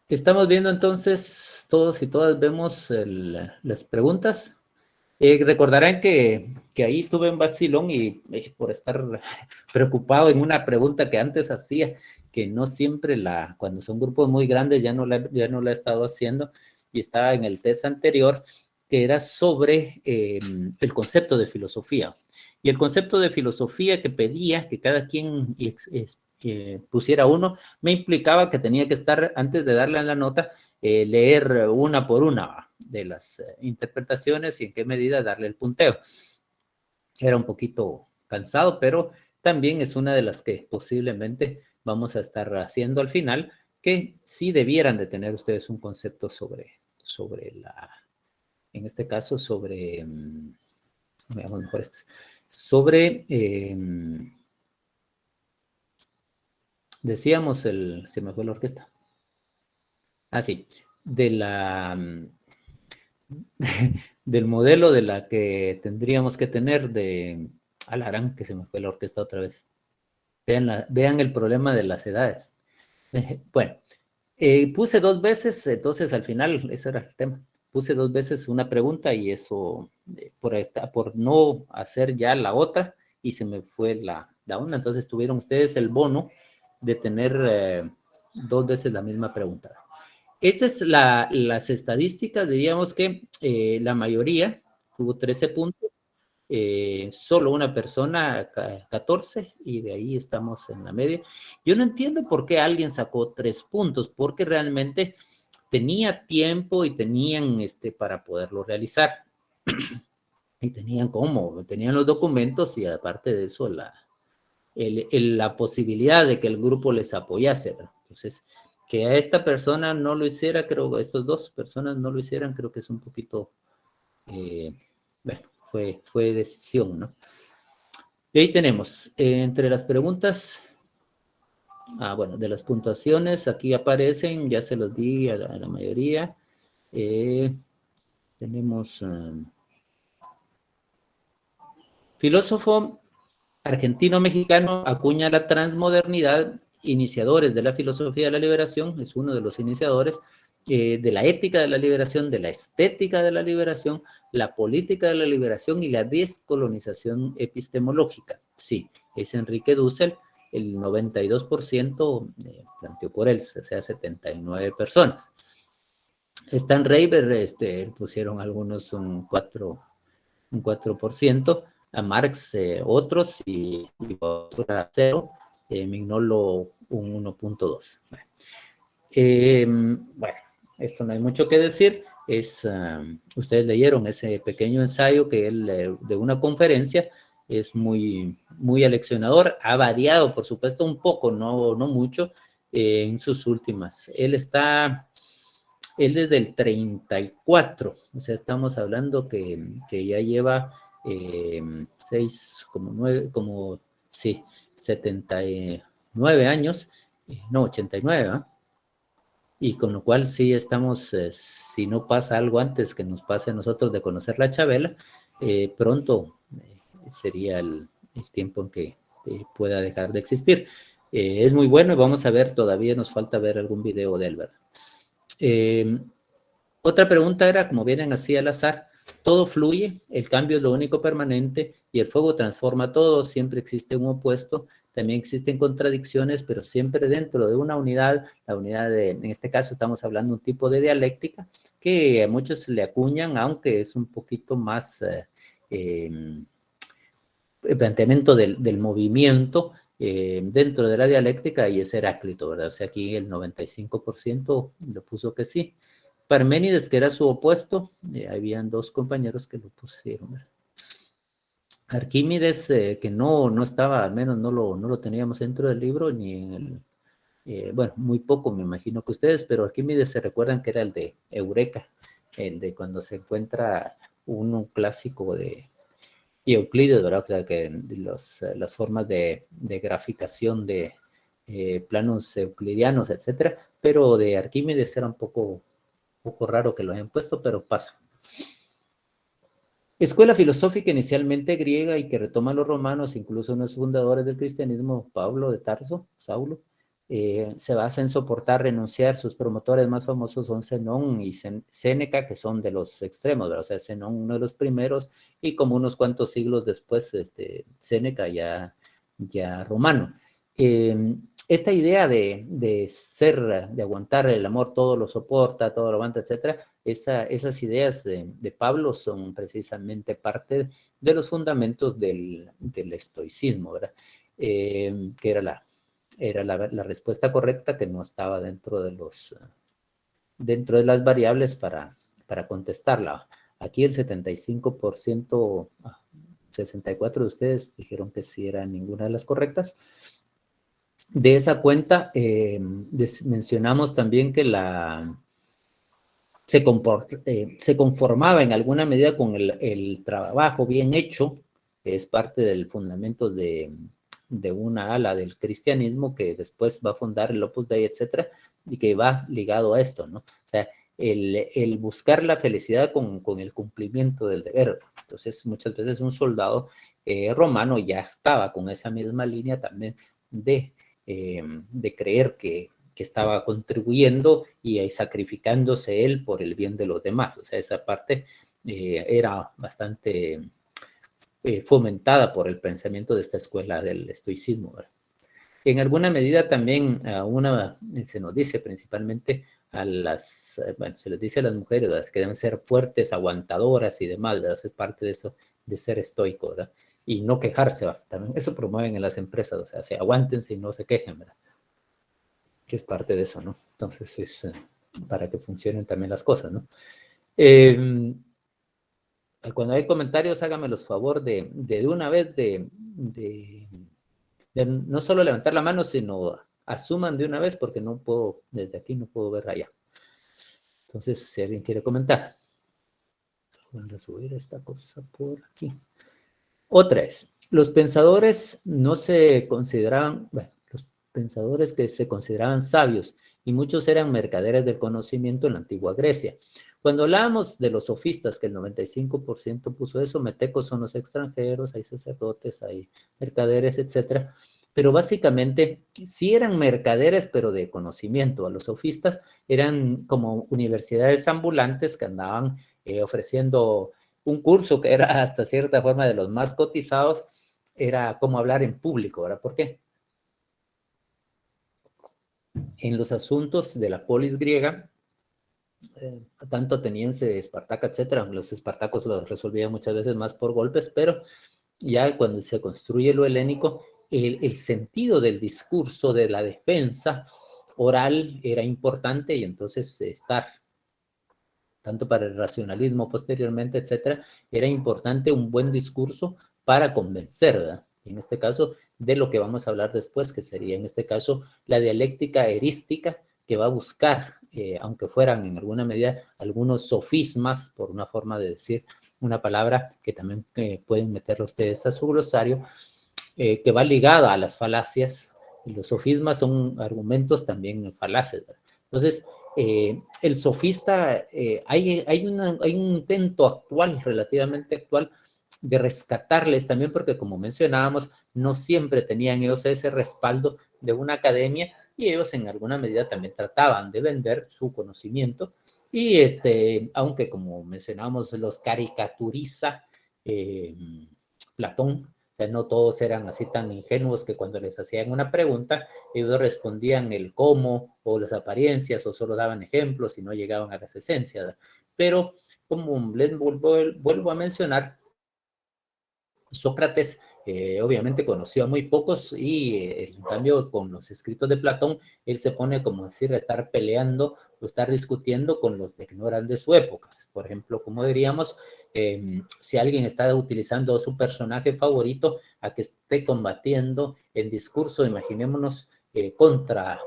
Estamos viendo entonces, todos y todas vemos las preguntas. Recordarán que ahí tuve un vacilón y por estar preocupado en una pregunta que antes hacía, que no siempre cuando son grupos muy grandes ya no la he estado haciendo, y estaba en el test anterior, que era sobre el concepto de filosofía. Y el concepto de filosofía que pedía que cada quien pusiera uno, me implicaba que tenía que estar, antes de darle a la nota, leer una por una de las interpretaciones y en qué medida darle el punteo. Era un poquito cansado, pero también es una de las que posiblemente vamos a estar haciendo al final, que sí debieran de tener ustedes un concepto sobre en este caso, veamos mejor esto, sobre... decíamos se me fue la orquesta. Ah, sí. Del modelo de la que tendríamos que tener Alarán, que se me fue la orquesta otra vez. Vean el problema de las edades. Bueno, puse 2 veces, entonces al final, ese era el tema. Puse 2 veces una pregunta y eso, por no hacer ya la otra, y se me fue la onda. Entonces tuvieron ustedes el bono de tener 2 veces la misma pregunta. Estas es las estadísticas, diríamos que la mayoría tuvo 13 puntos, solo una persona 14, y de ahí estamos en la media. Yo no entiendo por qué alguien sacó 3 puntos, porque realmente tenía tiempo y tenían para poderlo realizar. Y tenían los documentos y aparte de eso la posibilidad de que el grupo les apoyase, ¿verdad? Entonces, que a esta persona no lo hiciera, creo que estas 2 personas no lo hicieran, creo que es un poquito, bueno, fue decisión, ¿no? Y ahí tenemos, entre las preguntas, bueno, de las puntuaciones, aquí aparecen, ya se los di a la mayoría. Tenemos filósofo argentino-mexicano acuña la transmodernidad, iniciadores de la filosofía de la liberación, es uno de los iniciadores, de la ética de la liberación, de la estética de la liberación, la política de la liberación y la descolonización epistemológica. Sí, es Enrique Dussel, el 92% planteó por él, o sea, 79 personas. Stan Reiber, pusieron algunos un 4%, a Marx otros y otro era 0, Mignolo un 1.2. Bueno, esto no hay mucho que decir, ustedes leyeron ese pequeño ensayo que él, de una conferencia, es muy, muy aleccionador, ha variado por supuesto un poco, no mucho, en sus últimas. Él desde el 34, o sea, estamos hablando que ya lleva 79 años, no, 89, ¿eh? Y con lo cual sí estamos, si no pasa algo antes que nos pase a nosotros de conocer la Chabela, pronto sería el tiempo en que pueda dejar de existir. Es muy bueno y vamos a ver, todavía nos falta ver algún video de él, ¿verdad? Otra pregunta era, como vienen así al azar, todo fluye, el cambio es lo único permanente y el fuego transforma todo, siempre existe un opuesto, también existen contradicciones, pero siempre dentro de una unidad, la unidad en este caso estamos hablando de un tipo de dialéctica que a muchos le acuñan, aunque es un poquito más el planteamiento del movimiento dentro de la dialéctica, y es Heráclito, ¿verdad? O sea, aquí el 95% lo puso que sí. Parménides, que era su opuesto, habían dos compañeros que lo pusieron, ¿verdad? Arquímedes, que no estaba, al menos no lo teníamos dentro del libro, ni en el, bueno, muy poco me imagino que ustedes, pero Arquímedes se recuerdan que era el de Eureka, el de cuando se encuentra un clásico de Euclides, ¿verdad? O sea, que las formas de graficación de planos euclidianos, etcétera, pero de Arquímedes era un poco raro que lo hayan puesto, pero pasa. Escuela filosófica inicialmente griega y que retoma a los romanos, incluso uno de los fundadores del cristianismo, Pablo de Tarso, Saulo, se basa en soportar, renunciar. Sus promotores más famosos son Zenón y Séneca, que son de los extremos, ¿verdad? O sea, Zenón uno de los primeros y como unos cuantos siglos después, Séneca ya romano. Esta idea de aguantar el amor, todo lo soporta, todo lo aguanta, etcétera, esas ideas de Pablo son precisamente parte de los fundamentos del estoicismo, ¿verdad? Que era la respuesta correcta, que no estaba dentro de las variables para contestarla. Aquí el 75%, 64 de ustedes dijeron que sí era ninguna de las correctas. De esa cuenta, mencionamos también que se conformaba en alguna medida con el trabajo bien hecho, que es parte del fundamento de una ala del cristianismo que después va a fundar el Opus Dei, etcétera, y que va ligado a esto, ¿no? O sea, el buscar la felicidad con el cumplimiento del deber. Entonces, muchas veces un soldado romano ya estaba con esa misma línea también de creer que estaba contribuyendo y sacrificándose él por el bien de los demás. O sea, esa parte era bastante fomentada por el pensamiento de esta escuela del estoicismo, ¿verdad? En alguna medida también se nos dice principalmente se les dice a las mujeres, ¿verdad?, que deben ser fuertes, aguantadoras y demás, ¿verdad? Es parte de eso, de ser estoico, ¿verdad? Y no quejarse, ¿verdad? También eso promueven en las empresas, o sea, aguántense y no se quejen, ¿verdad? Que es parte de eso, ¿no? Entonces es para que funcionen también las cosas, ¿no? Cuando hay comentarios, háganmelos favor de una vez de no solo levantar la mano, sino asuman de una vez, porque no puedo, desde aquí no puedo ver allá. Entonces, si alguien quiere comentar. Voy a subir esta cosa por aquí. Otra es, los pensadores no se consideraban, bueno, los pensadores que se consideraban sabios, y muchos eran mercaderes del conocimiento en la antigua Grecia. Cuando hablábamos de los sofistas, que el 95% puso eso, metecos son los extranjeros, hay sacerdotes, hay mercaderes, etcétera. Pero básicamente sí eran mercaderes, pero de conocimiento. A los sofistas eran como universidades ambulantes que andaban ofreciendo un curso que era hasta cierta forma de los más cotizados, era cómo hablar en público, ¿verdad? ¿Por qué? En los asuntos de la polis griega, tanto ateniense, Espartaca, etcétera, los espartacos los resolvían muchas veces más por golpes, pero ya cuando se construye lo helénico, el sentido del discurso, de la defensa oral era importante, y entonces estar, tanto para el racionalismo posteriormente, etcétera, era importante un buen discurso para convencer, ¿verdad? En este caso, de lo que vamos a hablar después, que sería en este caso la dialéctica erística, que va a buscar, aunque fueran en alguna medida algunos sofismas, por una forma de decir una palabra que también pueden meterlo ustedes a su glosario, que va ligada a las falacias, y los sofismas son argumentos también falaces, ¿verdad? Entonces, el sofista, hay un intento actual, relativamente actual, de rescatarles también, porque como mencionábamos, no siempre tenían ellos ese respaldo de una academia, y ellos en alguna medida también trataban de vender su conocimiento, y aunque como mencionábamos, los caricaturiza Platón. O sea, no todos eran así tan ingenuos que cuando les hacían una pregunta, ellos respondían el cómo o las apariencias o solo daban ejemplos y no llegaban a las esencias, ¿verdad? Pero como les vuelvo a mencionar, Sócrates obviamente conoció a muy pocos, y en cambio con los escritos de Platón, él se pone, como decir, a estar peleando o estar discutiendo con los que no eran de su época. Por ejemplo, como diríamos, si alguien está utilizando a su personaje favorito a que esté combatiendo en discurso, imaginémonos contra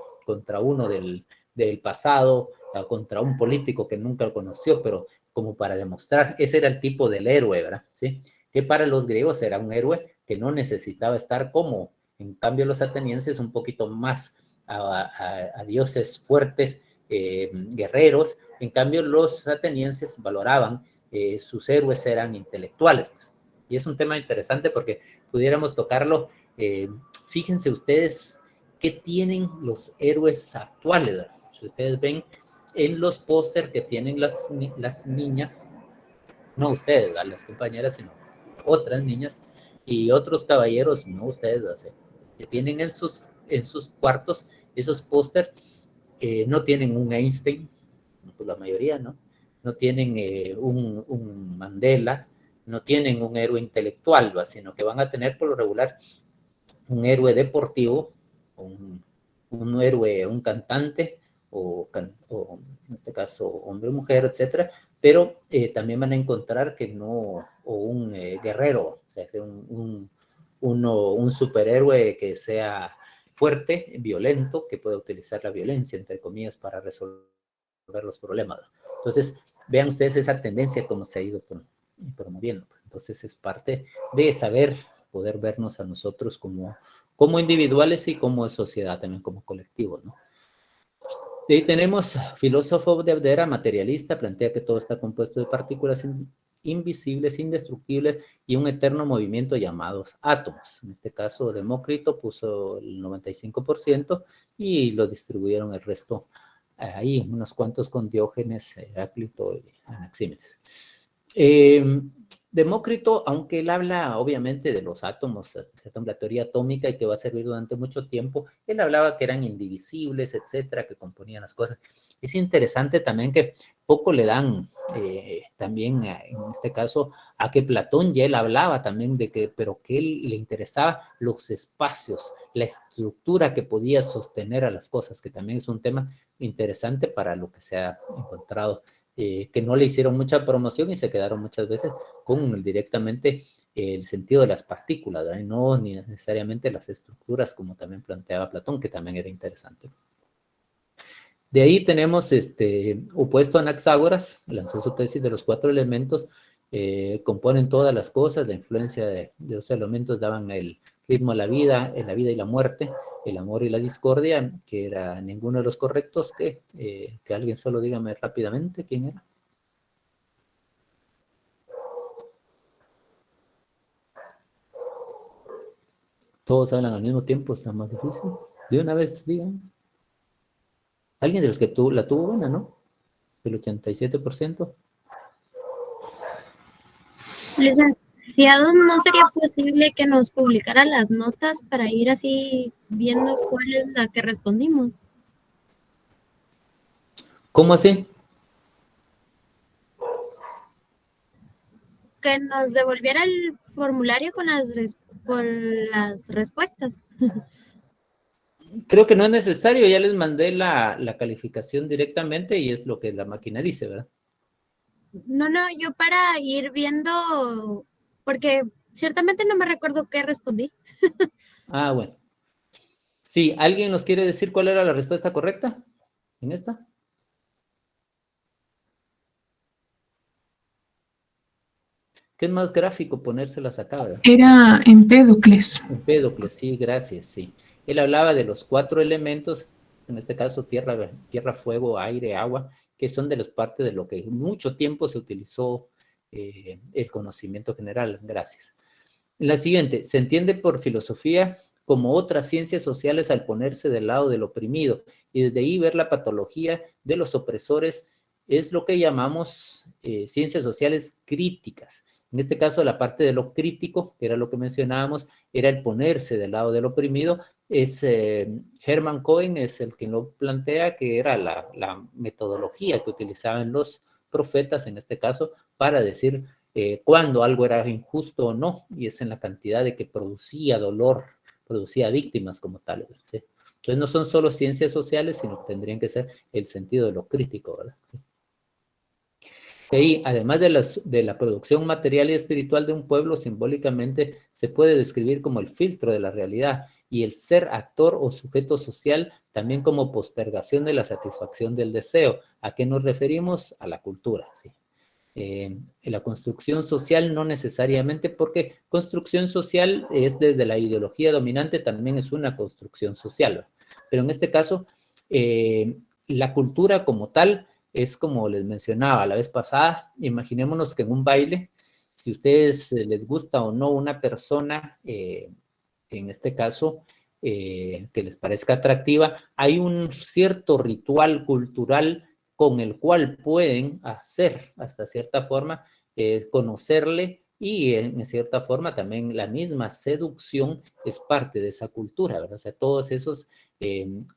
uno del pasado, contra un político que nunca lo conoció, pero como para demostrar, ese era el tipo del héroe, ¿verdad? ¿Sí? Que para los griegos era un héroe que no necesitaba estar como, en cambio los atenienses un poquito más a dioses fuertes, guerreros. En cambio los atenienses valoraban, sus héroes eran intelectuales, pues. Y es un tema interesante porque pudiéramos tocarlo. Fíjense ustedes qué tienen los héroes actuales, ¿verdad? Si ustedes ven en los póster que tienen las niñas, no ustedes, ¿verdad? Las compañeras, sino otras niñas y otros caballeros, no ustedes, ¿verdad? Que tienen en sus cuartos esos póster, no tienen un Einstein, pues la mayoría, ¿no? No tienen un Mandela, no tienen un héroe intelectual, ¿va? Sino que van a tener por lo regular un héroe deportivo, un héroe, un cantante, o en este caso hombre o mujer, etcétera, pero también van a encontrar que no, o un guerrero, o sea, un superhéroe que sea fuerte, violento, que pueda utilizar la violencia, entre comillas, para resolver los problemas. Entonces, vean ustedes esa tendencia como se ha ido promoviendo. Entonces, es parte de saber poder vernos a nosotros como individuales y como sociedad, también como colectivo, ¿no? De ahí tenemos filósofo de Abdera, materialista, plantea que todo está compuesto de partículas invisibles, indestructibles y un eterno movimiento llamados átomos. En este caso, Demócrito puso el 95% y lo distribuyeron el resto ahí, unos cuantos con Diógenes, Heráclito y Anaxímenes. Demócrito, aunque él habla obviamente de los átomos, la teoría atómica, y que va a servir durante mucho tiempo, él hablaba que eran indivisibles, etcétera, que componían las cosas. Es interesante también que poco le dan también en este caso a que Platón ya él hablaba también de que, pero que él le interesaba los espacios, la estructura que podía sostener a las cosas, que también es un tema interesante para lo que se ha encontrado. Que no le hicieron mucha promoción y se quedaron muchas veces con directamente el sentido de las partículas, ¿verdad? Y no ni necesariamente las estructuras, como también planteaba Platón, que también era interesante. De ahí tenemos opuesto a Anaxágoras, lanzó su tesis de los 4 elementos, componen todas las cosas, la influencia de los elementos daban el ritmo a la vida y la muerte, el amor y la discordia, que era ninguno de los correctos, que alguien solo dígame rápidamente quién era. Todos hablan al mismo tiempo, está más difícil. De una vez digan. Alguien de los que la tuvo buena, ¿no? El 87%. Licenciado, ¿no sería posible que nos publicara las notas para ir así viendo cuál es la que respondimos? ¿Cómo así? Que nos devolviera el formulario con las respuestas. Creo que no es necesario, ya les mandé la calificación directamente y es lo que la máquina dice, ¿verdad? No, yo para ir viendo, porque ciertamente no me recuerdo qué respondí. Ah, bueno. Sí, ¿alguien nos quiere decir cuál era la respuesta correcta en esta? ¿Qué es más gráfico ponérselas acá, verdad? Era Empédocles. Empédocles, sí, gracias, sí. Él hablaba de los 4 elementos, en este caso tierra, fuego, aire, agua, que son de las partes de lo que mucho tiempo se utilizó el conocimiento general. Gracias. La siguiente, se entiende por filosofía como otras ciencias sociales al ponerse del lado del oprimido y desde ahí ver la patología de los opresores es lo que llamamos ciencias sociales críticas. En este caso, la parte de lo crítico, que era lo que mencionábamos, era el ponerse del lado del oprimido. Es Hermann Cohen es el que lo plantea, que era la metodología que utilizaban los profetas, en este caso, para decir cuándo algo era injusto o no, y es en la cantidad de que producía dolor, producía víctimas como tales, ¿sí? Entonces no son solo ciencias sociales, sino que tendrían que ser el sentido de lo crítico, ¿verdad? ¿Sí? Y además de la producción material y espiritual de un pueblo, simbólicamente se puede describir como el filtro de la realidad y el ser actor o sujeto social también como postergación de la satisfacción del deseo. ¿A qué nos referimos? A la cultura, ¿sí? La construcción social no necesariamente, porque construcción social es desde la ideología dominante, también es una construcción social, ¿verdad? Pero en este caso, la cultura como tal es como les mencionaba la vez pasada. Imaginémonos que en un baile, si a ustedes les gusta o no una persona, en este caso, que les parezca atractiva, hay un cierto ritual cultural con el cual pueden hacer, hasta cierta forma, conocerle y en cierta forma también la misma seducción es parte de esa cultura, ¿verdad? O sea, todos esos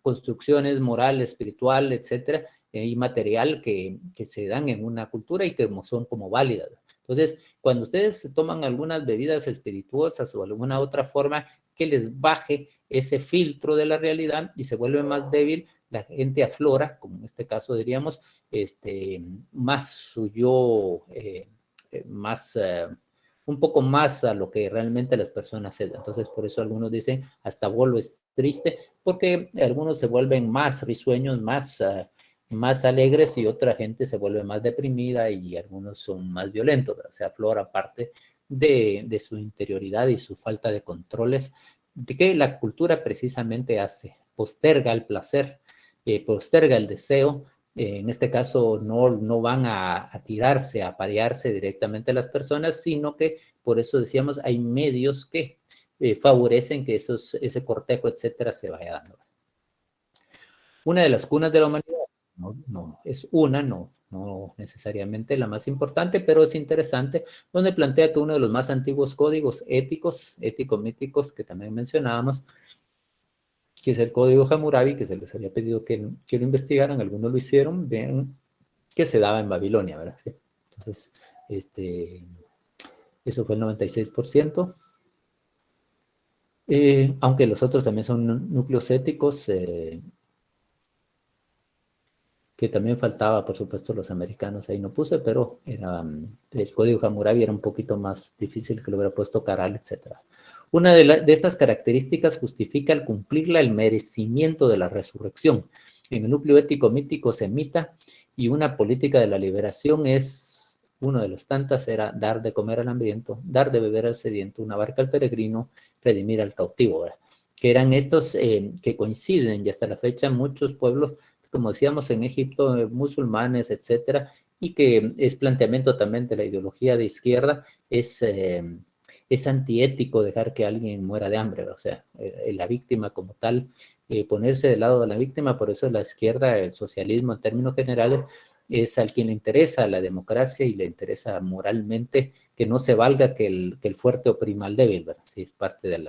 construcciones moral, espiritual, etcétera, y material que se dan en una cultura y que son como válidas. Entonces, cuando ustedes toman algunas bebidas espirituosas o alguna otra forma que les baje ese filtro de la realidad y se vuelve más débil, la gente aflora, como en este caso diríamos, más su yo, un poco más a lo que realmente las personas se dan. Entonces, por eso algunos dicen, hasta Bolo es triste, porque algunos se vuelven más risueños, más alegres y otra gente se vuelve más deprimida y algunos son más violentos, ¿verdad? O sea, aflora parte de su interioridad y su falta de controles, de que la cultura precisamente hace, posterga el placer, posterga el deseo. En este caso no van a tirarse, a aparearse directamente a las personas, sino que por eso decíamos hay medios que favorecen que ese cortejo, etcétera, se vaya dando. Una de las cunas de la humanidad, no es una, no necesariamente la más importante, pero es interesante, donde plantea que uno de los más antiguos códigos ético-míticos que también mencionábamos, que es el código Hammurabi, que se les había pedido que lo investigaran, algunos lo hicieron, vean que se daba en Babilonia, ¿verdad? Sí. Entonces, eso fue el 96%. Aunque los otros también son núcleos éticos, que también faltaba, por supuesto, los americanos, ahí no puse, pero el código Hammurabi era un poquito más difícil, que lo hubiera puesto Caral, etc. Una de estas características justifica al cumplirla el merecimiento de la resurrección. En el núcleo ético-mítico semita y una política de la liberación es Una de las tantas era dar de comer al hambriento, dar de beber al sediento, una barca al peregrino, redimir al cautivo, ¿verdad? Que eran estos que coinciden y hasta la fecha muchos pueblos, como decíamos en Egipto, musulmanes, etcétera, y que es planteamiento también de la ideología de izquierda, es antiético dejar que alguien muera de hambre, o sea, la víctima como tal, ponerse del lado de la víctima. Por eso la izquierda, el socialismo en términos generales, es al quien le interesa la democracia y le interesa moralmente que no se valga que el fuerte oprima al débil, ¿verdad? Sí, es parte de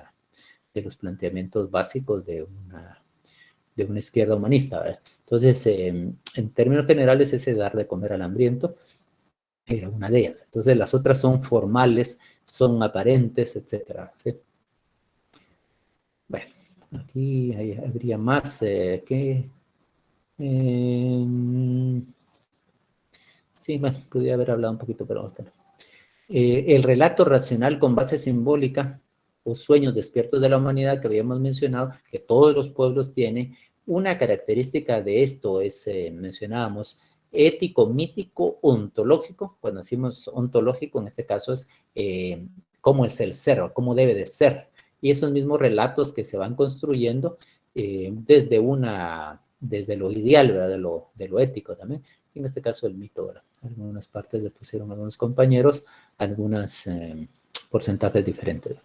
los planteamientos básicos de una izquierda humanista, ¿verdad? Entonces, en términos generales, ese dar de comer al hambriento era una de ellas. Entonces, las otras son formales, son aparentes, etcétera, ¿sí? Bueno, aquí habría más que... sí, bueno, podría haber hablado un poquito, pero ahorita no. El relato racional con base simbólica o sueños despiertos de la humanidad que habíamos mencionado, que todos los pueblos tienen, una característica de esto es, mencionábamos, ético, mítico, ontológico. Cuando decimos ontológico, en este caso es cómo es el ser, o cómo debe de ser. Y esos mismos relatos que se van construyendo desde lo ideal, ¿verdad? De lo ético también. En este caso el mito, ¿verdad? Algunas partes le pusieron algunos compañeros, algunos porcentajes diferentes.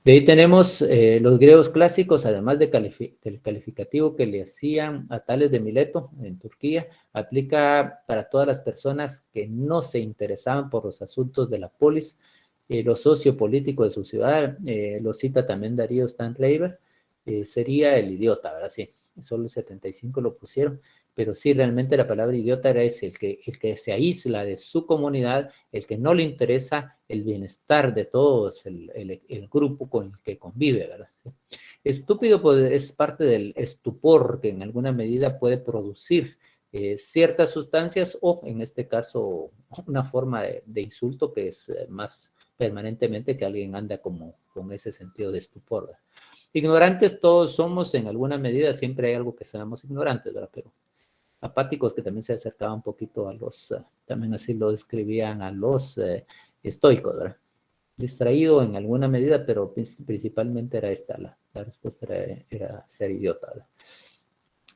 De ahí tenemos los griegos clásicos, además del calificativo que le hacían a Tales de Mileto en Turquía, aplica para todas las personas que no se interesaban por los asuntos de la polis, lo sociopolítico de su ciudad. Lo cita también Darío Stanleyber, sería el idiota, ¿verdad? Sí, solo el 75 lo pusieron, pero sí, realmente la palabra idiota era ese, el que se aísla de su comunidad, el que no le interesa el bienestar de todos, el grupo con el que convive, ¿verdad? Estúpido pues, es parte del estupor que en alguna medida puede producir ciertas sustancias o, en este caso, una forma de insulto que es más permanentemente que alguien anda como con ese sentido de estupor, ¿verdad? Ignorantes todos somos en alguna medida, siempre hay algo que seamos ignorantes, ¿verdad? Pero apáticos, que también se acercaban un poquito a los, también así lo describían a los estoicos, ¿verdad? Distraído en alguna medida, pero principalmente era esta, la respuesta era ser idiota, ¿verdad?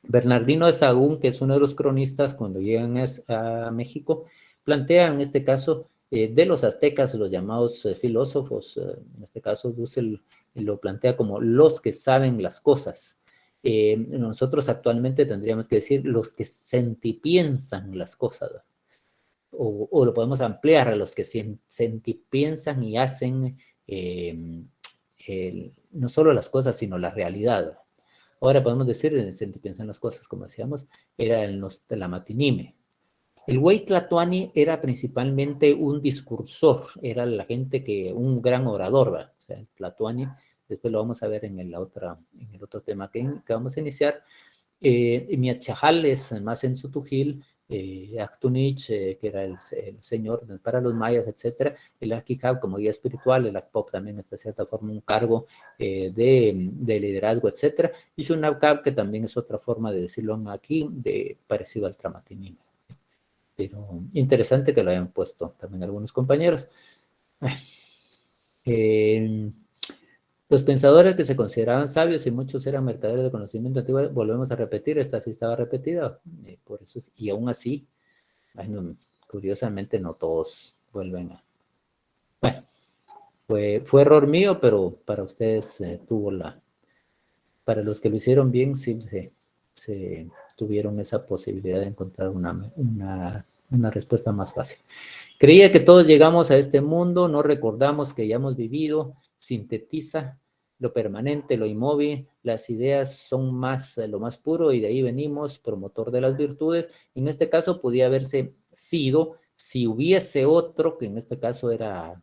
Bernardino de Sahagún, que es uno de los cronistas, cuando llegan a México, plantea en este caso de los aztecas, los llamados filósofos, en este caso Dussel lo plantea como los que saben las cosas. Nosotros actualmente tendríamos que decir los que sentipiensan las cosas, ¿verdad? O lo podemos ampliar a los que sentipiensan y hacen no solo las cosas, sino la realidad, ¿verdad? Ahora podemos decir, sentipiensan las cosas, como decíamos, era de la matinime. El güey tlatoani era principalmente un discursor, era la gente un gran orador, ¿verdad? O sea, el tlatoani, después lo vamos a ver en el otro tema que vamos a iniciar. Miachajal es más en Sutujil, Actunich, que era el señor para los mayas, etc. El Akihab como guía espiritual, el Akpop también hasta cierta forma un cargo de liderazgo, etc. Y Shunabkab, que también es otra forma de decirlo aquí, parecido al Tramatinime. Pero interesante que lo hayan puesto también algunos compañeros. Los pensadores que se consideraban sabios y muchos eran mercaderes de conocimiento antiguo, volvemos a repetir, esta sí estaba repetida, por eso, y aún así, bueno, curiosamente no todos vuelven a... Bueno, fue error mío, pero para ustedes para los que lo hicieron bien, sí se tuvieron esa posibilidad de encontrar una respuesta más fácil. Creía que todos llegamos a este mundo, no recordamos que ya hemos vivido, sintetiza lo permanente, lo inmóvil, las ideas son lo más puro y de ahí venimos, promotor de las virtudes. En este caso podía haberse sido, si hubiese otro, que en este caso era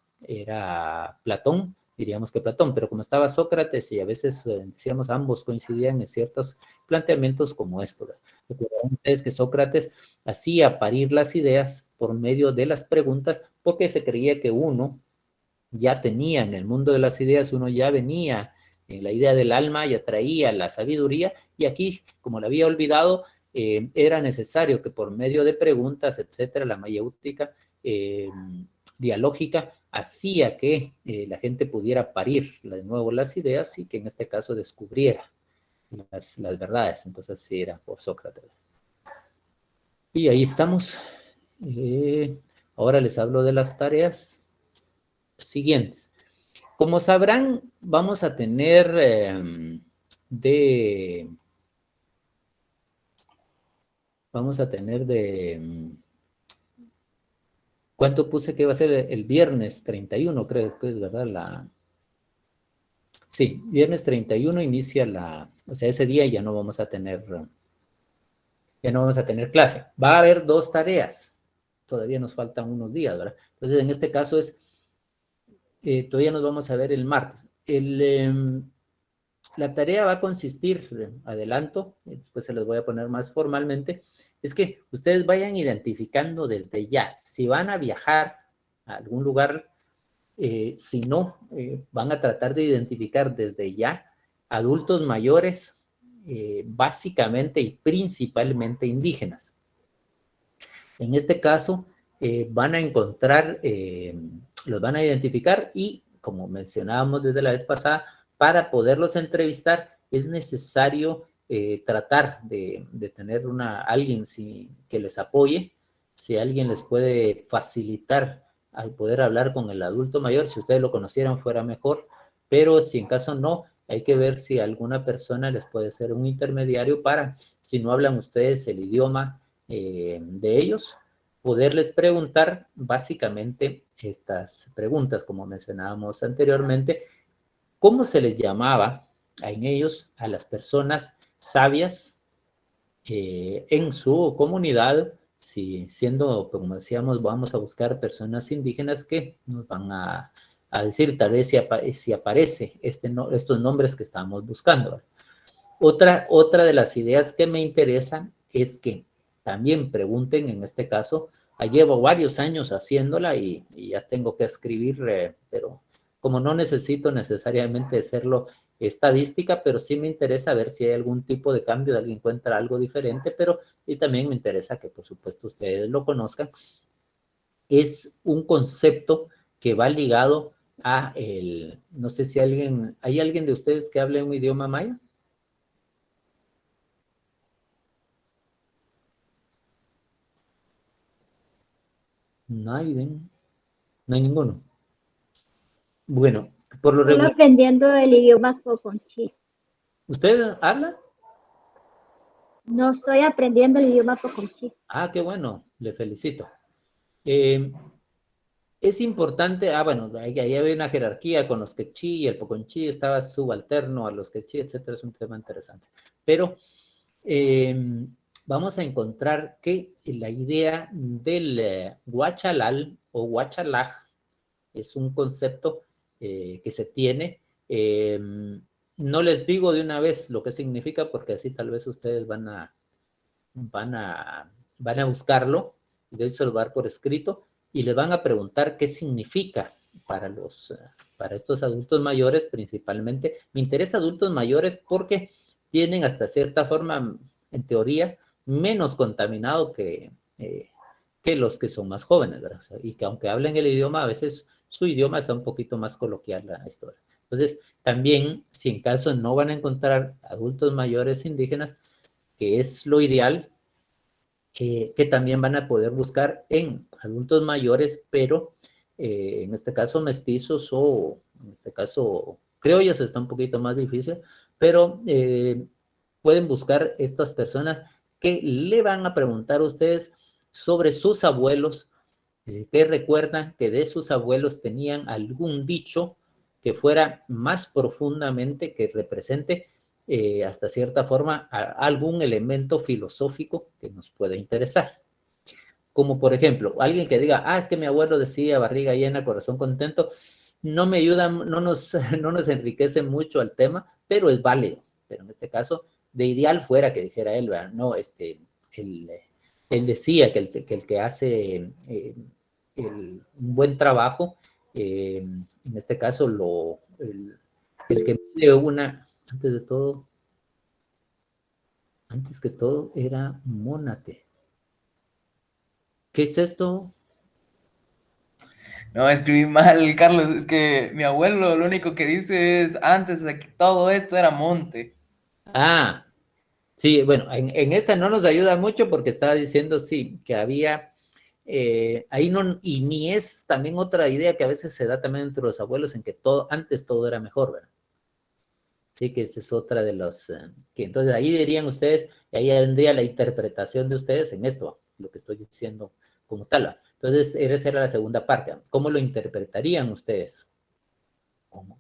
Platón, diríamos que Platón, pero como estaba Sócrates y a veces decíamos ambos coincidían en ciertos planteamientos como esto. Recuerden ustedes que Sócrates hacía parir las ideas por medio de las preguntas porque se creía que uno ya tenía en el mundo de las ideas, uno ya venía en la idea del alma, ya traía la sabiduría y aquí, como la había olvidado, era necesario que por medio de preguntas, etcétera, la mayéutica, dialógica hacía que la gente pudiera parir de nuevo las ideas y que en este caso descubriera las verdades. Entonces sí era por Sócrates. Y ahí estamos. Ahora les hablo de las tareas siguientes. Como sabrán, vamos a tener ¿cuánto puse que iba a ser el viernes 31? Creo que es verdad sí, viernes 31 inicia o sea, ese día ya no vamos a tener clase. Va a haber 2 tareas. Todavía nos faltan unos días, ¿verdad? Entonces, en este caso todavía nos vamos a ver el martes. La tarea va a consistir, adelanto, y después se los voy a poner más formalmente, es que ustedes vayan identificando desde ya, si van a viajar a algún lugar, si no, van a tratar de identificar desde ya adultos mayores, básicamente y principalmente indígenas. En este caso, van a encontrar, los van a identificar y, como mencionábamos desde la vez pasada, para poderlos entrevistar es necesario tratar de tener alguien que les apoye, si alguien les puede facilitar al poder hablar con el adulto mayor, si ustedes lo conocieran fuera mejor, pero si en caso no, hay que ver si alguna persona les puede ser un intermediario para, si no hablan ustedes el idioma de ellos, poderles preguntar básicamente estas preguntas, como mencionábamos anteriormente. ¿Cómo se les llamaba en ellos a las personas sabias en su comunidad? Si siendo, como decíamos, vamos a buscar personas indígenas que nos van a decir tal vez si aparece estos nombres que estamos buscando. Otra de las ideas que me interesan es que también pregunten, en este caso, llevo varios años haciéndola y ya tengo que escribir, pero como no necesito necesariamente hacerlo estadística, pero sí me interesa ver si hay algún tipo de cambio, alguien encuentra algo diferente, y también me interesa que por supuesto ustedes lo conozcan. Es un concepto que va ligado a no sé si ¿hay alguien de ustedes que hable un idioma maya? No hay ninguno. Bueno, por lo regular. Estoy aprendiendo el idioma Poconchí. ¿Usted habla? No estoy aprendiendo el idioma Poconchí. Ah, qué bueno, le felicito. Es importante, bueno, ahí había una jerarquía con los quechí y el Poconchí estaba subalterno a los quechí, etcétera, es un tema interesante. Pero vamos a encontrar que la idea del huachalal o huachalaj es un concepto que se tiene. No les digo de una vez lo que significa porque así tal vez ustedes van a buscarlo, y de hecho se lo va a dar por escrito, y les van a preguntar qué significa para estos adultos mayores principalmente. Me interesa adultos mayores porque tienen hasta cierta forma, en teoría, menos contaminado que los que son más jóvenes, ¿verdad? O sea, y que aunque hablen el idioma, a veces su idioma está un poquito más coloquial la historia. Entonces, también, si en caso no van a encontrar adultos mayores indígenas, que es lo ideal, que también van a poder buscar en adultos mayores, pero en este caso mestizos o en este caso criollos está un poquito más difícil, pero pueden buscar estas personas que le van a preguntar a ustedes sobre sus abuelos, si ustedes recuerdan que de sus abuelos tenían algún dicho que fuera más profundamente, que represente hasta cierta forma algún elemento filosófico que nos pueda interesar. Como por ejemplo, alguien que diga, es que mi abuelo decía barriga llena, corazón contento, no me ayuda, no nos enriquece mucho el tema, pero es válido. Pero en este caso, de ideal fuera que dijera él, ¿verdad? No, él decía que el que hace un buen trabajo, en este caso, el que mide antes que todo, era Mónate. ¿Qué es esto? No, escribí mal, Carlos. Es que mi abuelo lo único que dice es, antes de que todo esto era monte. Ah, sí, bueno, en esta no nos ayuda mucho porque estaba diciendo, sí, que había, ahí no, y ni es también otra idea que a veces se da también entre los abuelos en que antes todo era mejor, ¿verdad? Sí, que esa es otra de los, que entonces ahí dirían ustedes, y ahí vendría la interpretación de ustedes en esto, lo que estoy diciendo como tal, ¿verdad? Entonces, esa era la segunda parte, ¿cómo lo interpretarían ustedes?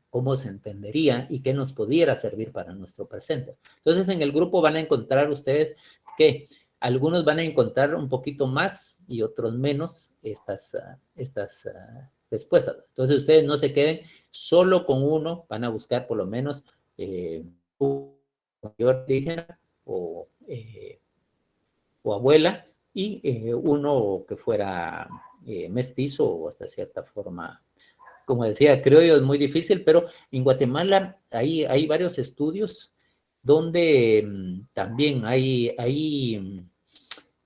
¿Cómo se entendería y qué nos pudiera servir para nuestro presente? Entonces, en el grupo van a encontrar ustedes que algunos van a encontrar un poquito más y otros menos estas respuestas. Entonces, ustedes no se queden solo con uno, van a buscar por lo menos mayor indígena o abuela y uno que fuera mestizo o hasta cierta forma. Como decía, criollo es muy difícil, pero en Guatemala hay varios estudios donde también hay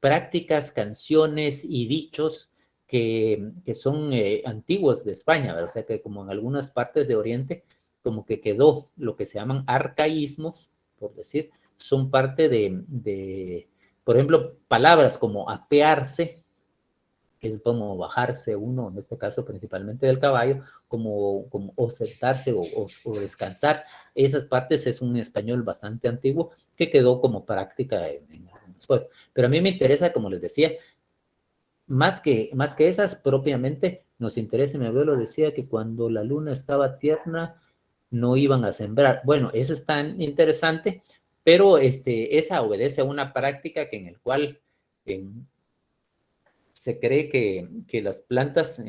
prácticas, canciones y dichos que son antiguos de España, ¿verdad? O sea que como en algunas partes de Oriente, como que quedó lo que se llaman arcaísmos, por decir, son parte de por ejemplo, palabras como apearse, que es como bajarse uno, en este caso principalmente del caballo, como o sentarse o descansar. Esas partes es un español bastante antiguo que quedó como práctica en algunos pueblos. Pero a mí me interesa, como les decía, más que esas propiamente, nos interesa, mi abuelo decía que cuando la luna estaba tierna, no iban a sembrar. Bueno, eso es tan interesante, pero esa obedece a una práctica que en el cual se cree que las plantas,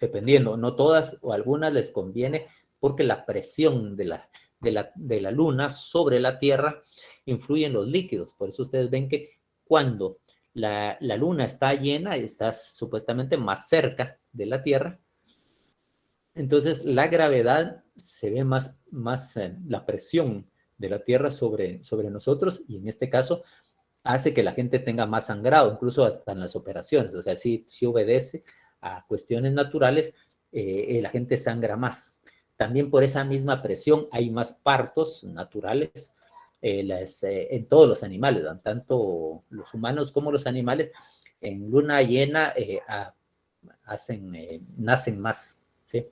dependiendo, no todas o algunas les conviene porque la presión de la luna sobre la Tierra influye en los líquidos. Por eso ustedes ven que cuando la luna está llena, está supuestamente más cerca de la Tierra, entonces la gravedad se ve más la presión de la Tierra sobre nosotros y en este caso hace que la gente tenga más sangrado, incluso hasta en las operaciones. O sea, sí obedece a cuestiones naturales, la gente sangra más. También por esa misma presión hay más partos naturales en todos los animales, ¿no? Tanto los humanos como los animales. En luna llena nacen más, ¿sí?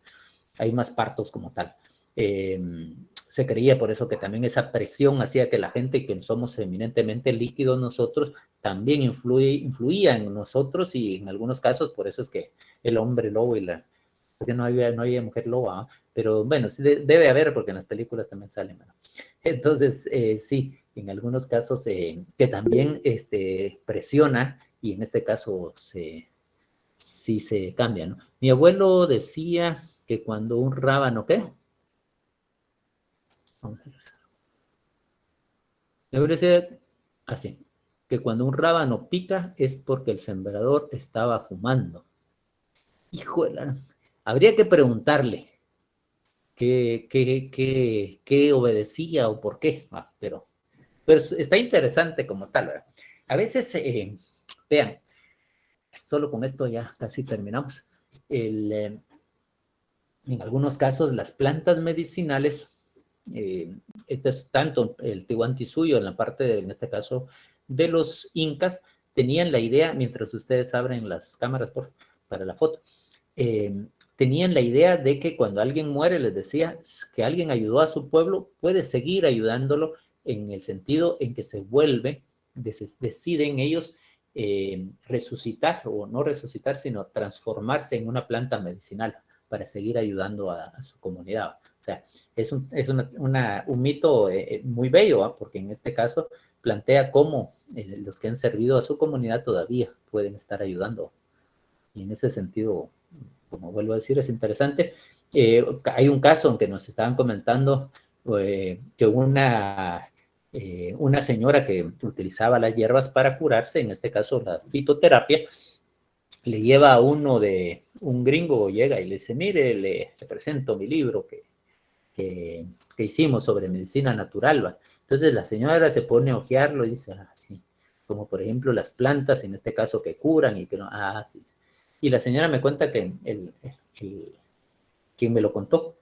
Hay más partos como tal. Se creía por eso que también esa presión hacía que la gente, que somos eminentemente líquidos nosotros, también influía en nosotros y en algunos casos por eso es que el hombre lobo porque no había mujer loba, ¿no? Pero bueno, sí debe haber porque en las películas también salen, ¿no? Entonces, sí, en algunos casos que también presiona y en este caso sí se cambia, ¿no? Mi abuelo decía que cuando un rábano, ¿qué? Me parece así, que cuando un rábano pica es porque el sembrador estaba fumando. Híjole, habría que preguntarle qué obedecía o por qué, pero está interesante como tal, ¿verdad? A veces, vean, solo con esto ya casi terminamos. En algunos casos las plantas medicinales, este es tanto el Tihuantisuyo en la parte, en este caso, de los incas, tenían la idea, mientras ustedes abren las cámaras para la foto, tenían la idea de que cuando alguien muere, les decía que alguien ayudó a su pueblo, puede seguir ayudándolo en el sentido en que se vuelve, deciden ellos resucitar, o no resucitar, sino transformarse en una planta medicinal para seguir ayudando a su comunidad. O sea, es un mito muy bello, ¿eh? Porque en este caso plantea cómo los que han servido a su comunidad todavía pueden estar ayudando. Y en ese sentido, como vuelvo a decir, es interesante. Hay un caso en que nos estaban comentando que una señora que utilizaba las hierbas para curarse, en este caso la fitoterapia, le lleva a uno de un gringo, llega y le dice, mire, le presento mi libro que hicimos sobre medicina natural, ¿va? Entonces la señora se pone a hojearlo y dice, sí, como por ejemplo las plantas, en este caso que curan y que no, sí. Y la señora me cuenta que quien me lo contó,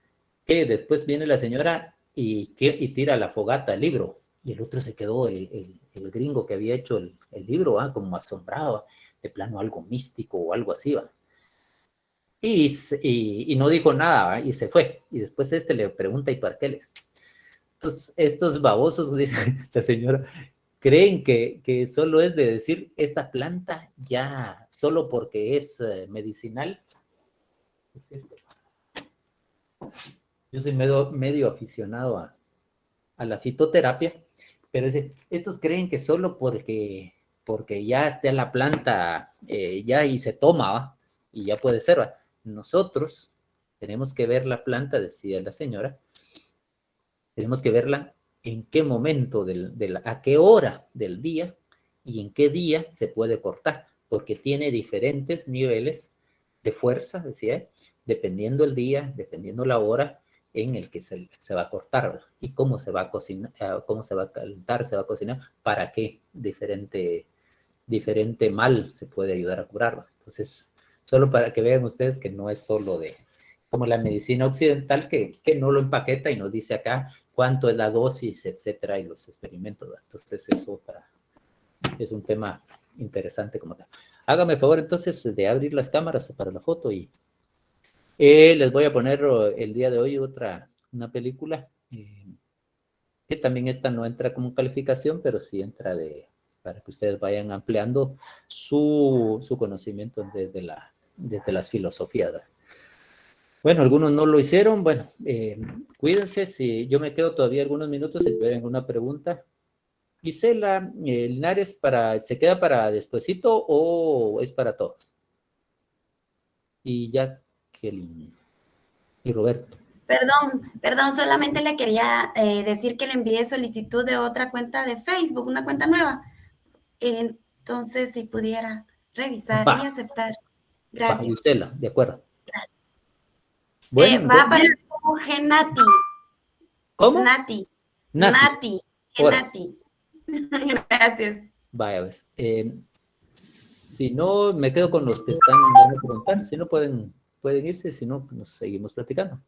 que después viene la señora y tira a la fogata el libro, y el otro se quedó, el gringo que había hecho el libro, como asombrado, de plano algo místico o algo así, ¿va? Y no dijo nada, ¿va? Y se fue. Y después le pregunta, ¿y para qué? Estos babosos, dice la señora, creen que solo es de decir esta planta ya, solo porque es medicinal. Yo soy medio aficionado a la fitoterapia, pero estos creen que solo porque ya esté la planta ya y se toma, ¿va? Y ya puede ser, ¿va? Nosotros tenemos que ver la planta, decía la señora, tenemos que verla en qué momento, a qué hora del día y en qué día se puede cortar, porque tiene diferentes niveles de fuerza, decía, dependiendo el día, dependiendo la hora en el que se va a cortar, ¿verdad? Y cómo se va a cocinar, cómo se va a calentar, se va a cocinar, para qué diferente mal se puede ayudar a curar, ¿verdad? Entonces, solo para que vean ustedes que no es solo como la medicina occidental que no lo empaqueta y nos dice acá cuánto es la dosis, etcétera, y los experimentos, ¿verdad? Entonces, eso es un tema interesante como tal. Hágame favor entonces de abrir las cámaras para la foto y les voy a poner el día de hoy una película que también esta no entra como calificación, pero sí entra para que ustedes vayan ampliando su conocimiento desde las filosofías, ¿verdad? Bueno, algunos no lo hicieron. Bueno, cuídense. Si yo me quedo todavía algunos minutos, si tienen alguna pregunta. Gisela, Linares, ¿se queda para despuesito o es para todos? Y Jacqueline y Roberto. Perdón, solamente le quería decir que le envié solicitud de otra cuenta de Facebook, una cuenta nueva. Entonces, si pudiera revisar y aceptar. Gracias. Gisela, de acuerdo. Gracias. Bueno, va a aparecer como Genati. ¿Cómo? Nati. Genati. Gracias. Vaya, pues. Si no, me quedo con los que están a preguntar. Si no, pueden irse. Si no, nos seguimos platicando.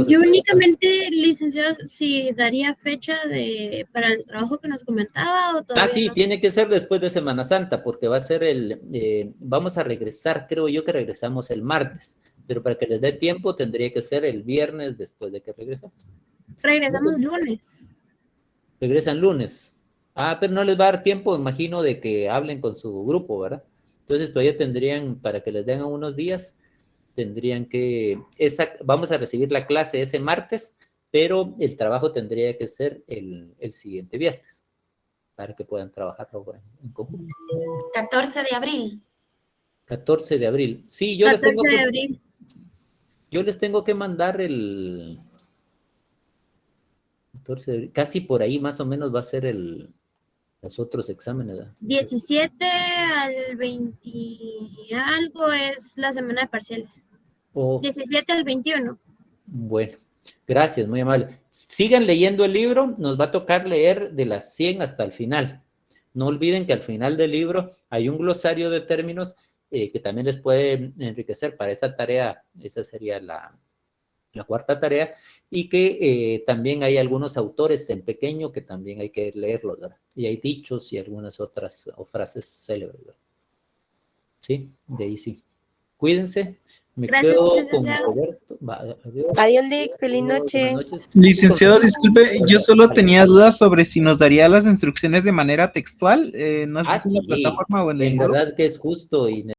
Yo únicamente, licenciado, si daría fecha para el trabajo que nos comentaba o todavía sí, no? tiene que ser después de Semana Santa, porque va a ser vamos a regresar, creo yo que regresamos el martes, pero para que les dé tiempo tendría que ser el viernes después de que regresemos. Regresamos lunes. Regresan lunes. Pero no les va a dar tiempo, imagino, de que hablen con su grupo, ¿verdad? Entonces todavía tendrían, para que les den unos días, tendrían que, vamos a recibir la clase ese martes, pero el trabajo tendría que ser el siguiente viernes, para que puedan trabajarlo en conjunto. 14 de abril. 14 de abril. Sí, yo les tengo que mandar el 14 de abril, casi por ahí más o menos va a ser los otros exámenes, ¿verdad? 17 al 20 algo es la semana de parciales. 17 al 21. Bueno, gracias, muy amable. Sigan leyendo el libro, nos va a tocar leer de las 100 hasta el final. No olviden que al final del libro hay un glosario de términos que también les puede enriquecer para esa tarea. Esa sería la cuarta tarea, y que también hay algunos autores en pequeño que también hay que leerlos, ¿verdad? Y hay dichos y algunas otras frases célebres, ¿verdad? Sí, de ahí sí. Cuídense. Me Gracias, quedo licenciado. con Roberto. Adiós, Lick. Feliz noche. Licenciado, disculpe, yo solo tenía dudas sobre si nos daría las instrucciones de manera textual. No sé si en la plataforma o en el verdad que es justo y